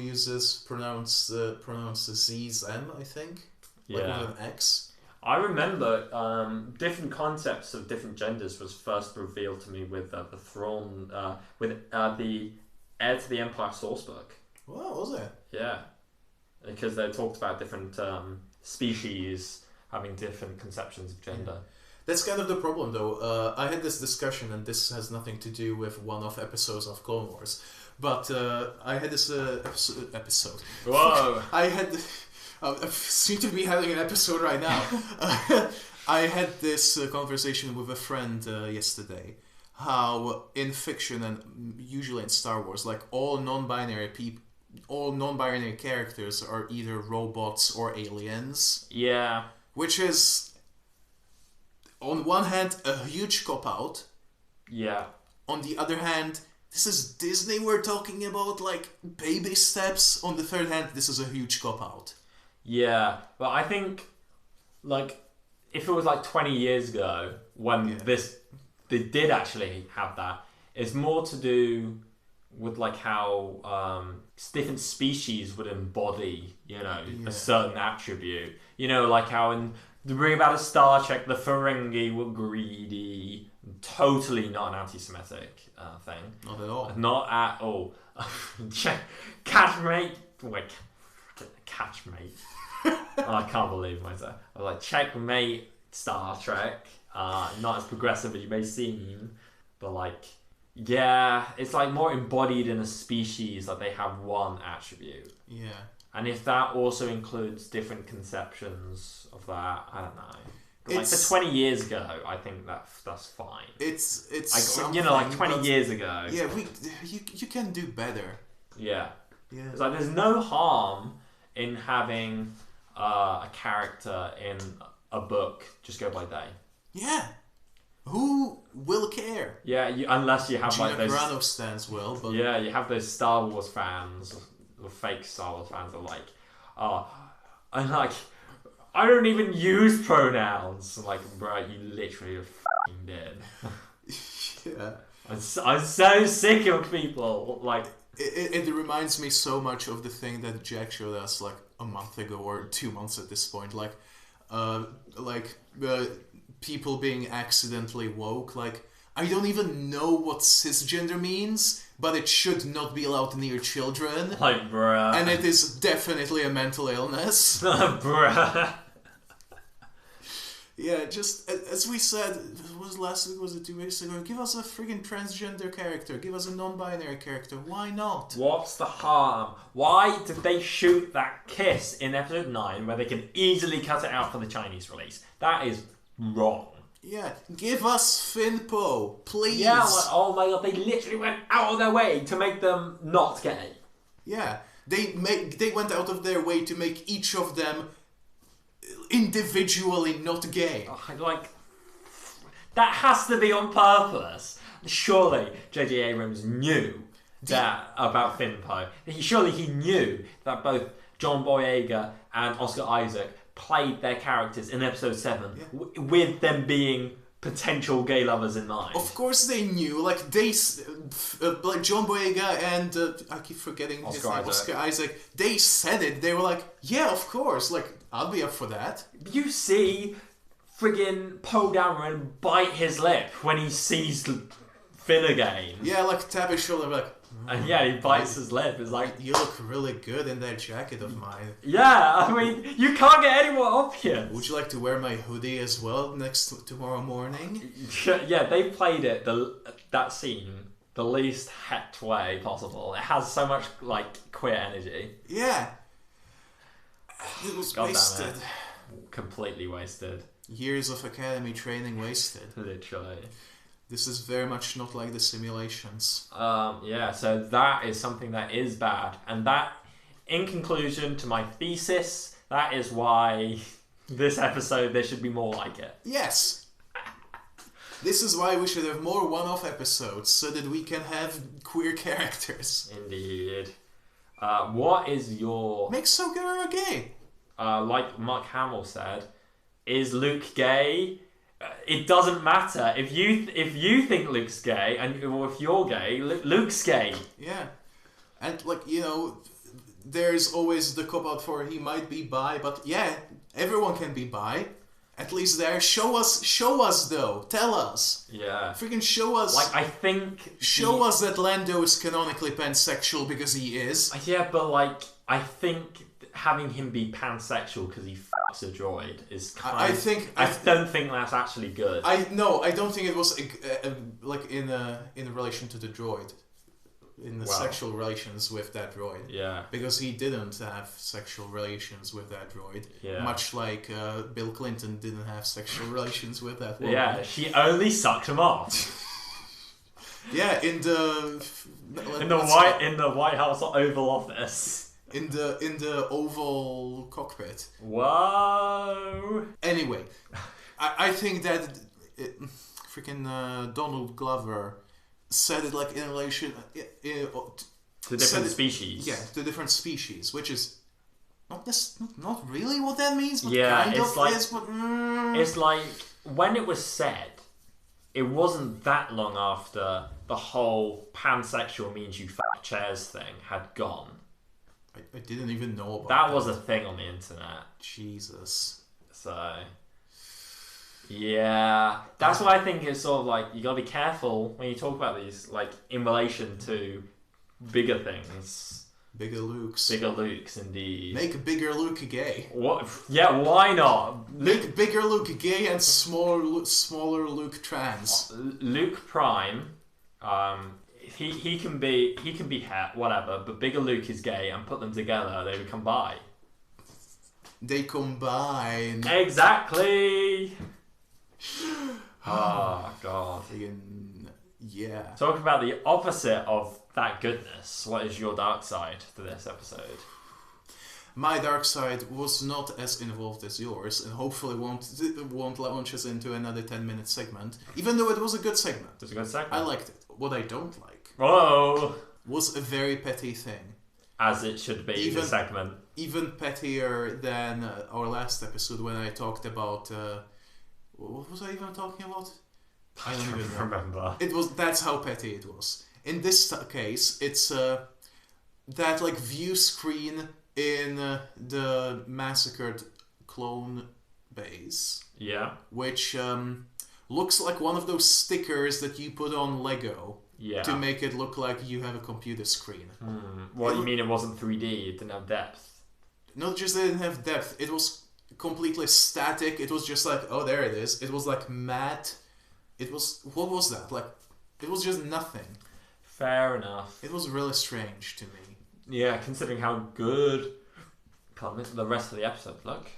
pronounce the Z's M, I think. Like with an X. I remember different concepts of different genders was first revealed to me with the Thrawn, with the Heir to the Empire sourcebook. What was it? Yeah, because they talked about different species having different conceptions of gender. That's kind of the problem, though. I had this discussion, and this has nothing to do with one-off episodes of Clone Wars, but I had this episode. Whoa! I had. I seem to be having an episode right now. I had this conversation with a friend yesterday. How in fiction and usually in Star Wars, like all non-binary characters are either robots or aliens. Yeah. Which is, on one hand, a huge cop-out. Yeah. On the other hand, this is Disney we're talking about, like baby steps. On the third hand, this is a huge cop-out. Yeah, but I think, like, if it was like 20 years ago when they did actually have that, it's more to do with like how different species would embody, a certain attribute. Like how in the Bring About a Star Trek, the Ferengi were greedy. Totally not an anti-Semitic thing. Not at all. Not at all. Catchmate. Wait. Catchmate. I can't believe myself. I was like, checkmate Star Trek. Not as progressive as you may seem, but like, yeah, it's like more embodied in a species that they have one attribute. Yeah. And if that also includes different conceptions of that, I don't know. But like for 20 years ago, I think that's fine. It's like, like 20 years ago. Yeah, you can do better. Yeah. Yeah. It's like there's no harm in having a character in a book just go by day. Yeah. Who will care? Yeah, unless you have like those... Gina Carano stands will, but... Yeah, you have those Star Wars fans, or fake Star Wars fans, that are like, I'm like, I don't even use pronouns. I'm like, bro, you literally are f***ing dead. Yeah. I'm so sick of people, like... It reminds me so much of the thing that Jack showed us like a month ago or 2 months at this point, like people being accidentally woke. Like, I don't even know what cisgender means, but it should not be allowed near children. Like, bruh. And it is definitely a mental illness. Bruh. Yeah, just as we said, was last week, was it 2 weeks ago? Give us a friggin' transgender character. Give us a non-binary character. Why not? What's the harm? Why did they shoot that kiss in episode 9 where they can easily cut it out for the Chinese release? That is wrong. Yeah, give us Finpo, please. Yeah, like, oh my god, they literally went out of their way to make them not gay. Yeah, they went out of their way to make each of them individually not gay. Like, that has to be on purpose. Surely J.J. Abrams knew that about Finpo. Surely he knew that both John Boyega and Oscar Isaac played their characters in episode 7 with them being potential gay lovers in mind. Of course they knew. Like, they like John Boyega and I keep forgetting his name, Oscar Isaac, they said it. They were like, yeah, of course, like, I'll be up for that. You see friggin' Poe Dameron bite his lip when he sees Finn again. Yeah, like tap his shoulder, like... And yeah, he bites his lip. It's like... You look really good in that jacket of mine. Yeah, I mean, you can't get any more obvious. Would you like to wear my hoodie as well tomorrow morning? Yeah, they played it, that scene, the least het way possible. It has so much, like, queer energy. Yeah. It was wasted. Completely wasted. Years of academy training wasted. Literally. This is very much not like the simulations. Yeah, so that is something that is bad. And that, in conclusion to my thesis, that is why this episode, there should be more like it. Yes. This is why we should have more one-off episodes, so that we can have queer characters. Indeed. What is your... Make Sogura gay. Like Mark Hamill said, is Luke gay? It doesn't matter. If you think Luke's gay, or if you're gay, Luke's gay. Yeah. And, like, you know, there's always the cop-out for he might be bi, but yeah, everyone can be bi. At least there. Show us though. Tell us. Yeah. Freaking show us. Like, I think... Show us that Lando is canonically pansexual because he is. Yeah, but, like, I think having him be pansexual because he fucks a droid is kind I don't think that's actually good. I don't think it was like in relation to the droid. In the sexual relations with that droid. Yeah. Because he didn't have sexual relations with that droid. Yeah. Much like Bill Clinton didn't have sexual relations with that woman. Yeah, she only sucked him off. Yeah, in the White House Oval Office. In the Oval cockpit. Whoa. Anyway, I think that freaking Donald Glover said it like in relation to different species. Yeah, to different species, which is not really what that means. But yeah, kind it's of like is, but, it's like when it was said, it wasn't that long after the whole pansexual means you fuck chairs thing had gone. I didn't even know about that. That was a thing on the internet. Jesus. So. Yeah, that's why I think it's sort of like you gotta be careful when you talk about these, like in relation to bigger things. Bigger Lukes. Bigger Lukes, indeed. Make a bigger Luke gay. What? Yeah, why not? Make bigger Luke gay and smaller Luke trans. Luke Prime, he can be whatever, but bigger Luke is gay, and put them together, they become bi. They combine. Exactly. Oh, God. Yeah. Talk about the opposite of that goodness. What is your dark side to this episode? My dark side was not as involved as yours, and hopefully won't launch us into another 10-minute segment, even though it was a good segment. It was a good segment. I liked it. What I don't like was a very petty thing. As it should be in the segment. Even pettier than our last episode when I talked about... what was I even talking about? I don't even remember. That's how petty it was. In this case, it's that like view screen in the massacred clone base. Yeah. Which looks like one of those stickers that you put on Lego. Yeah. To make it look like you have a computer screen. What, you mean it wasn't 3D? It didn't have depth? Not just that it didn't have depth. It was completely static. It was just like, oh, there it is. It was like matte. It was... What was that? Like, it was just nothing. Fair enough. It was really strange to me. Yeah, considering how good the rest of the episode looked.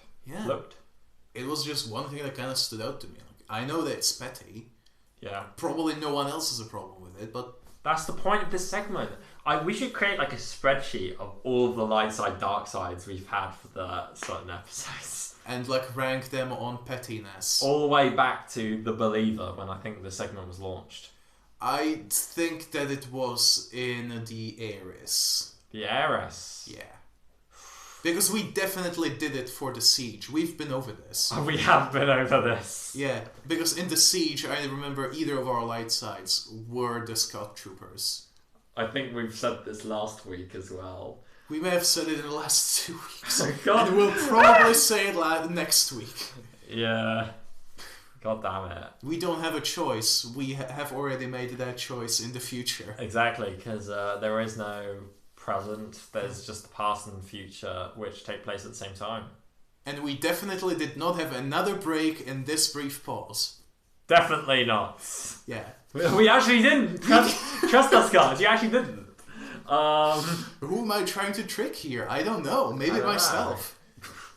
It was just one thing that kind of stood out to me. Like, I know that it's petty. Yeah. Probably no one else has a problem with it, but... That's the point of this segment. We should create like a spreadsheet of all of the light side, dark sides we've had for the certain episodes. And like rank them on pettiness. All the way back to The Believer when I think the segment was launched. I think that it was in the Heiress. The Heiress? Yeah. Because we definitely did it for the Siege. We've been over this. We have been over this. Yeah, because in the Siege, I remember either of our light sides were the Scout Troopers. I think we've said this last week as well. We may have said it in the last 2 weeks. Oh, God. And we'll probably say it next week. Yeah. God damn it. We don't have a choice. We have already made that choice in the future. Exactly, because there is no present. There's just the past and future, which take place at the same time. And we definitely did not have another break in this brief pause. Definitely not. Yeah. We actually didn't. Trust us, guys. You actually didn't. Who am I trying to trick here? I don't know. Maybe myself.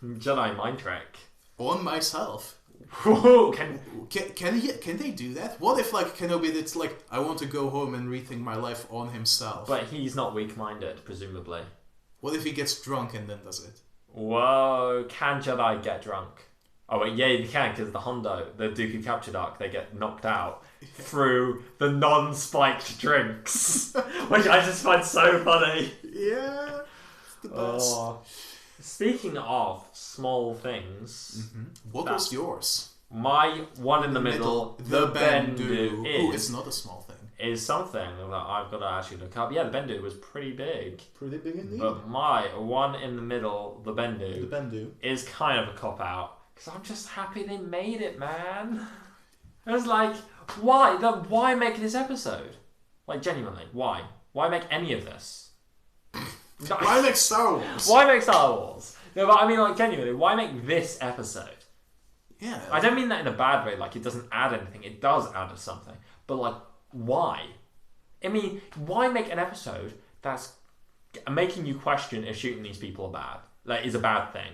Jedi mind trick. On myself. Can they do that? What if like Kenobi, it's like, I want to go home and rethink my life on himself? But he's not weak-minded, presumably. What if he gets drunk and then does it? Whoa, can Jedi get drunk? Oh wait, yeah, you can, because the Dooku captured arc, they get knocked out through the non-spiked drinks, which I just find so funny. Yeah, it's the best. Oh. Speaking of small things, what was yours? My one in the middle, the Bendu, it's not a small thing. Is something that I've got to actually look up. Yeah, the Bendu was pretty big. Pretty big indeed. But my one in the middle, the Bendu, is kind of a cop-out. Because I'm just happy they made it, man. I was like, why? Why make this episode? Like, genuinely, why? Why make any of this? Why make Star Wars? Why make Star Wars? No, but I mean, like, genuinely, why make this episode? Yeah. I don't mean that in a bad way, like, it doesn't add anything. It does add something. But, like, why? I mean, why make an episode that's making you question if shooting these people are bad? Like, is a bad thing?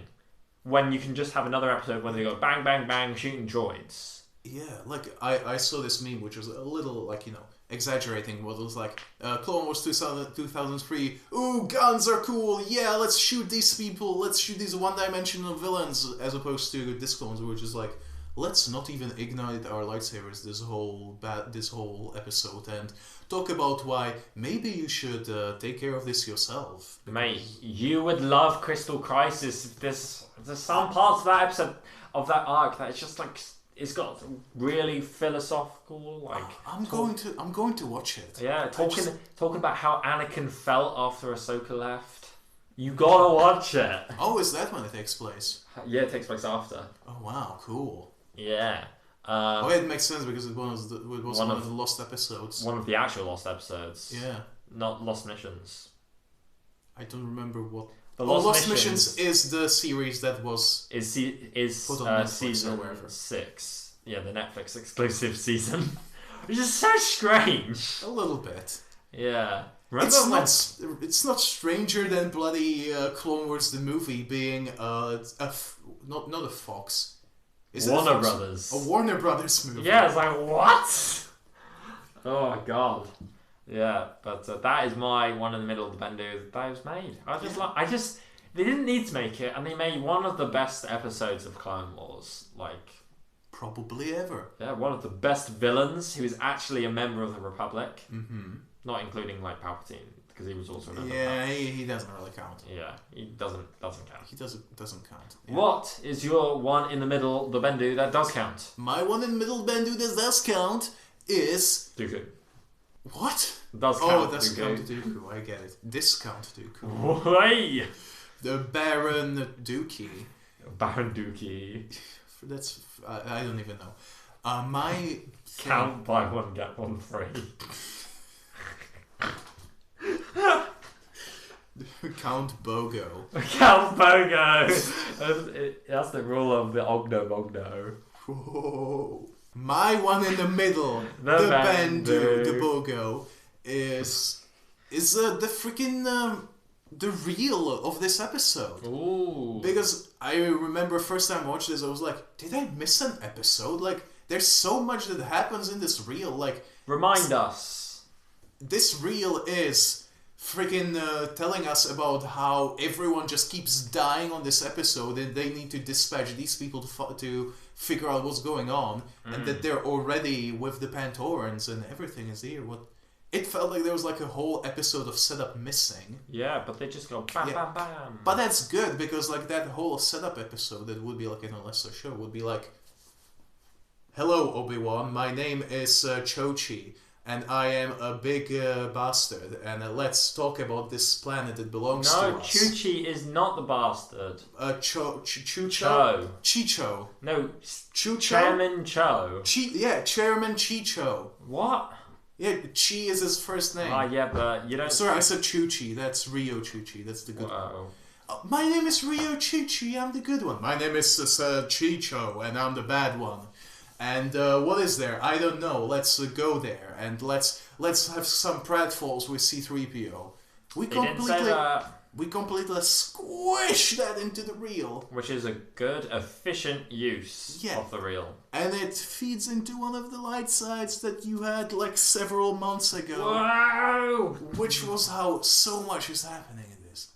When you can just have another episode when they go bang, bang, bang, shooting droids. Yeah, like, I saw this meme, which was a little, like, exaggerating, what it was like, Clone Wars 2003, ooh, guns are cool, yeah, let's shoot these people, let's shoot these one-dimensional villains, as opposed to this Clone Wars, which is like, let's not even ignite our lightsabers this whole episode, and talk about why maybe you should take care of this yourself. Mate, you would love Crystal Crisis. There's some parts of that episode, of that arc, that it's just like, it's got really philosophical, like... I'm going to watch it. Yeah, talking about how Anakin felt after Ahsoka left. You gotta watch it. Oh, is that when it takes place? Yeah, it takes place after. Oh wow, cool. Yeah. It makes sense because it was one of the lost episodes. One of the actual lost episodes. Yeah. Not Lost Missions. I don't remember what... The Lost Missions is the series that was... Is season 6. Yeah, the Netflix exclusive season. Which is so strange. A little bit. Yeah. It's not stranger than bloody Clone Wars the movie being not a Fox. Is Warner Brothers. A Warner Brothers movie. Yeah, it's like, what? Oh my god. Yeah, but that is my one in the middle of the Bendu that was made. They didn't need to make it, and they made one of the best episodes of Clone Wars. Like, probably ever. Yeah, one of the best villains who is actually a member of the Republic. Mm-hmm. Not including, like, Palpatine, because he was also a member of Palpatine. He doesn't really count. Yeah, he doesn't count. He doesn't count. Yeah. What is your one in the middle, the Bendu, that does count? My one in the middle Bendu that does count is... Dooku. What? Does count. Oh, does count Dooku. I get it. Discount Dooku. Way. The Baron Dookie. Baron Dookie. That's... I don't even know. My... Count buy one, get one free. Count Bogo. Count Bogo! That's the rule of the Ogno Bogno. Whoa. My one in the middle, the Bendu, the Bogo, is the freaking the reel of this episode. Ooh. Because I remember first time I watched this, I was like, did I miss an episode? Like, there's so much that happens in this reel. Like, remind us. This reel is freaking telling us about how everyone just keeps dying on this episode, and they need to dispatch these people to figure out what's going on, and that they're already with the Pantorans and everything is here. It felt like there was like a whole episode of setup missing. Yeah, but they just go bam, bam, bam. But that's good, because like that whole setup episode that would be like in a lesser show would be like, hello Obi-Wan, my name is Chochi, and I am a big bastard, and let's talk about this planet that belongs to us. No, Chuchi is not the bastard. Chucho? Chicho. No, Chucho? Chairman Cho. Chairman Chicho. What? Yeah, Chi is his first name. Yeah, but you don't... Sorry, I said Chuchi. That's Rio Chuchi. That's the good one. My name is Rio Chuchi. I'm the good one. My name is Chicho, and I'm the bad one. And what is there? I don't know. Let's go there, and let's have some pratfalls with C-3PO. They didn't say that. We completely squish that into the reel. Which is a good, efficient use of the reel. And it feeds into one of the light sides that you had like several months ago. Wow! Which was how so much is happening in this.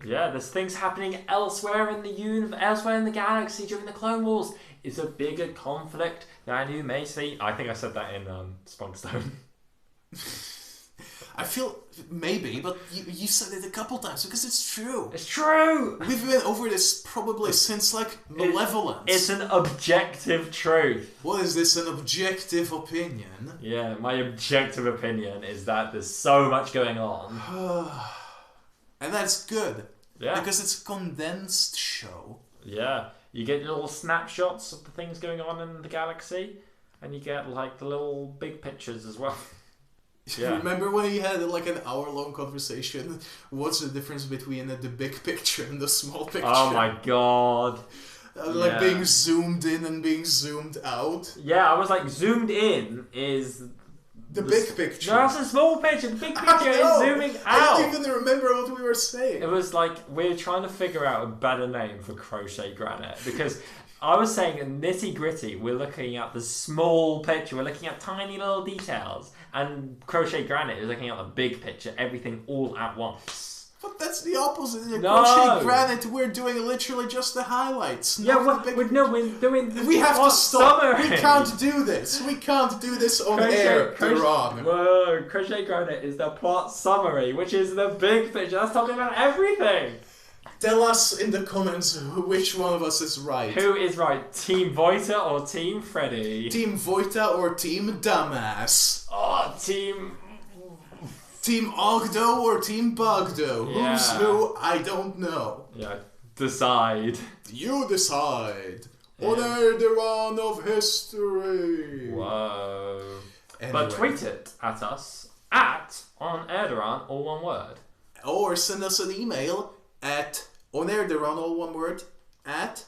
Yeah, there's things happening elsewhere in the universe, elsewhere in the galaxy during the Clone Wars. It's a bigger conflict than you may see. I think I said that in Spunkstone. I feel maybe, but you said it a couple times because it's true. It's true! We've been over this probably since like Malevolence. It's an objective truth. What is this, an objective opinion? Yeah, my objective opinion is that there's so much going on. And that's good. Yeah. Because it's a condensed show. Yeah. You get little snapshots of the things going on in the galaxy, and you get like the little big pictures as well. Yeah. Remember when he had like an hour-long conversation? What's the difference between the big picture and the small picture? Oh my god. Like being zoomed in and being zoomed out. Yeah, I was like, zoomed in is... The big picture. No, that's a small picture. The big picture is zooming out. I don't even remember what we were saying. It was like, we're trying to figure out a better name for Crochet Granite, because... I was saying in nitty gritty, we're looking at the small picture, we're looking at tiny little details, and Crochet Granite is looking at the big picture, everything all at once. But that's the opposite. In Crochet Granite, we're doing literally just the highlights. Yeah, we're doing. We have to stop. Summary. We can't do this. We can't do this on Air-Deraan. Whoa, Crochet Granite is the plot summary, which is the big picture. That's talking about everything. Tell us in the comments which one of us is right. Who is right? Team Voita or Team Freddy? Team Voita or Team Dumbass? Oh, Team Ogdo or Team Bogdo? Yeah. Who's who? I don't know. Yeah, decide. You decide. Yeah. On Air-Deraan of history. Whoa. Anyway. But tweet it at us at on Air-Deraan, all one word. Or send us an email at on Air-Deraan, all one word, at,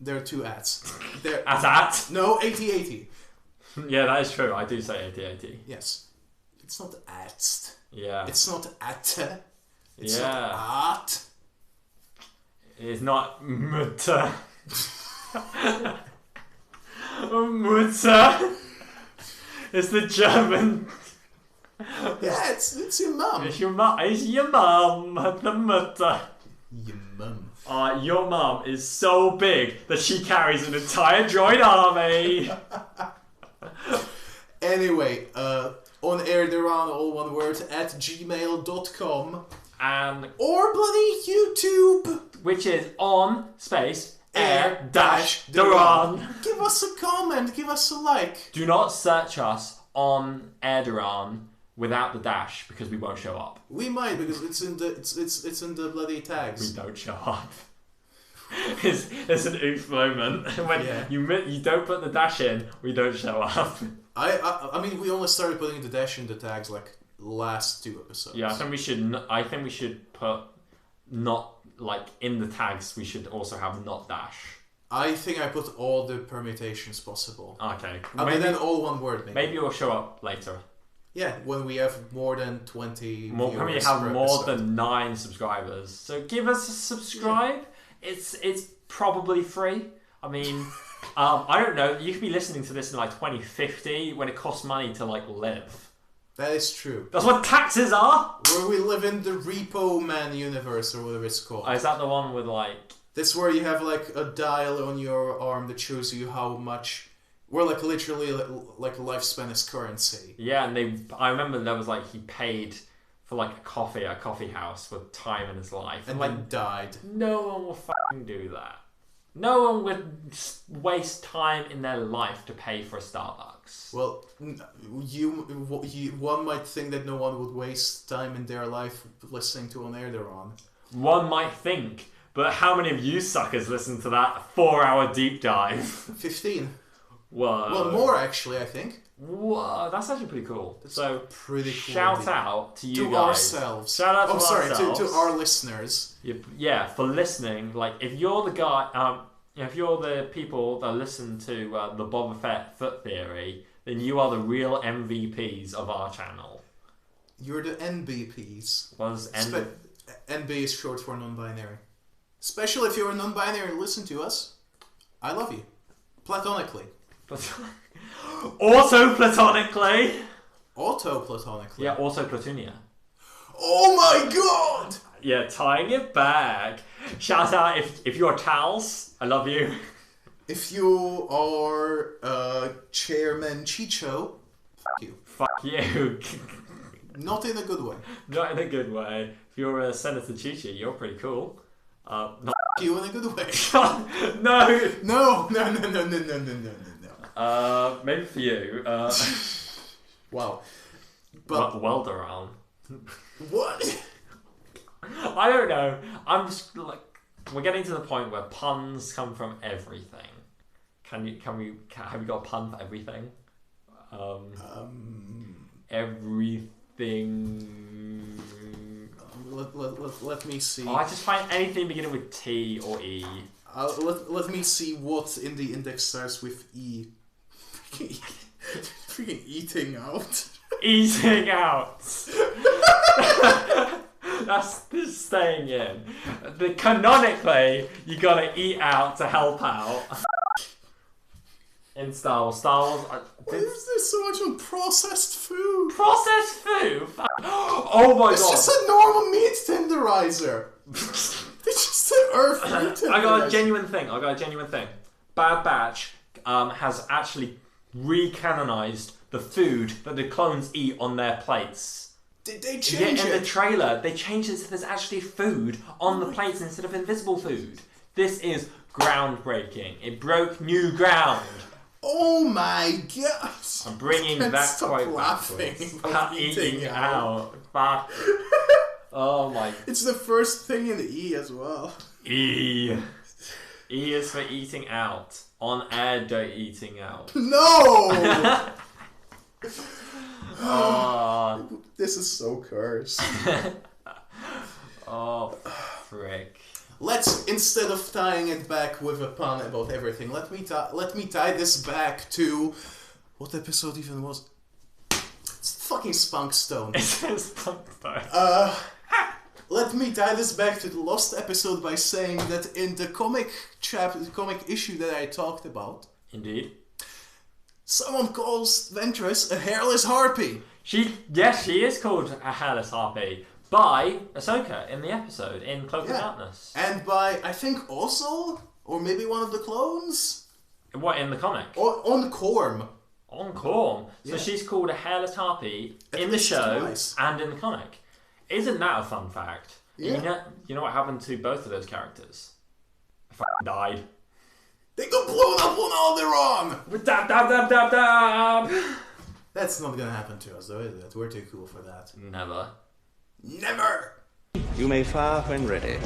there are two ats. At? No, 8080. Yeah, that is true. I do say 8080. Yes. It's not at. Yeah. It's not at. It's not at. It's not Mutter. Mutter. It's the German. Yeah, it's your mum. It's your mum. It's your mum. The Mutter. Your mum. Your mum is so big that she carries an entire droid army. Anyway, on Air-Deraan, all one word, at gmail.com. And or bloody YouTube. Which is on space Air-Deraan. Give us a comment, give us a like. Do not search us on Air-Deraan without the dash, because we won't show up. We might, because it's in the bloody tags. We don't show up. It's an oof moment when you don't put the dash in. We don't show up. I mean, we only started putting the dash in the tags like last 2 episodes. Yeah, I think we should put not like in the tags. We should also have not dash. I think I put all the permutations possible. Okay. And then all one word. Maybe we'll show up later. Yeah, when we have more than 20 when we have more than 9 subscribers. So give us a subscribe. Yeah. It's probably free. I mean, I don't know. You could be listening to this in like 2050 when it costs money to like live. That is true. That's what taxes are. Where we live in the Repo Man universe or whatever it's called. Oh, is that the one with like? That's where you have like a dial on your arm that shows you how much. Where like literally like a lifespan is currency. Yeah, and I remember there was like he paid for like a coffee at a coffee house with time in his life, and like then died. No one will fucking do that. No one would waste time in their life to pay for a Starbucks. Well, one might think that no one would waste time in their life listening to on Air-Deraan. One might think, but how many of you suckers listen to that 4-hour deep dive? 15. Whoa. Well, more actually, I think. Whoa, that's actually pretty cool. That's so, pretty cool. Shout out to you to guys. Ourselves. Shout out to ourselves. To our listeners. Yeah, for listening. Like, if you're the guy, if you're the people that listen to the Boba Fett Foot Theory, then you are the real MVPs of our channel. You're the NBPs. Was NB is short for non-binary. Especially if you're a non-binary and listen to us, I love you. Platonically. Also platonically. Auto-platonically. Yeah, also platunia. Oh my god! Yeah, tying it back. Shout out if you're Tals, I love you. If you are Chairman Chicho, fuck you. Fuck you. Not in a good way. Not in a good way. If you're a Senator Chichi, you're pretty cool. Not Fuck you in a good way. No. No. Maybe for you. Wow. But Air-Deraan. what? I don't know. I'm just like, we're getting to the point where puns come from everything. Have you got a pun for everything? Everything. Let me see. Oh, I just find anything beginning with T or E. Let me see what in the index starts with E. Freaking eating out. Eating out. That's staying in. Canonically, you gotta eat out to help out. In Star Wars. Why is there so much on processed food? Processed food? Oh my god. It's just a normal meat tenderizer. It's just an earth meat tenderizer. I got a genuine thing. Bad Batch has actually recanonized the food that the clones eat on their plates. Did they change it? In the trailer, they changed it so there's actually food on the plates instead of invisible food. This is groundbreaking. It broke new ground. Oh my god! I'm bringing that quote laughing backwards. Eating out. Fuck. Oh my. It's the first thing in the E as well. E. E is for eating out. On air, don't eating out. No! This is so cursed. Oh, frick. Let's, instead of tying it back with a pun about everything, let me tie this back to what episode even was? It's fucking Spunkstone. It's Spunkstone. Let me tie this back to the lost episode by saying that in the comic issue that I talked about, indeed, someone calls Ventress a hairless harpy. She is called a hairless harpy by Ahsoka in the episode in Cloak of Darkness, and by I think also, or maybe one of the clones. What in the comic? On Korm. On Korm. So she's called a hairless harpy in the show twice. And in the comic. Isn't that a fun fact? Yeah. You know what happened to both of those characters? They fucking died. They got blown up on Alderaan! Dab, dab, dab, dab, dab. That's not gonna happen to us though, is it? We're too cool for that. Never. Never! You may fire when ready.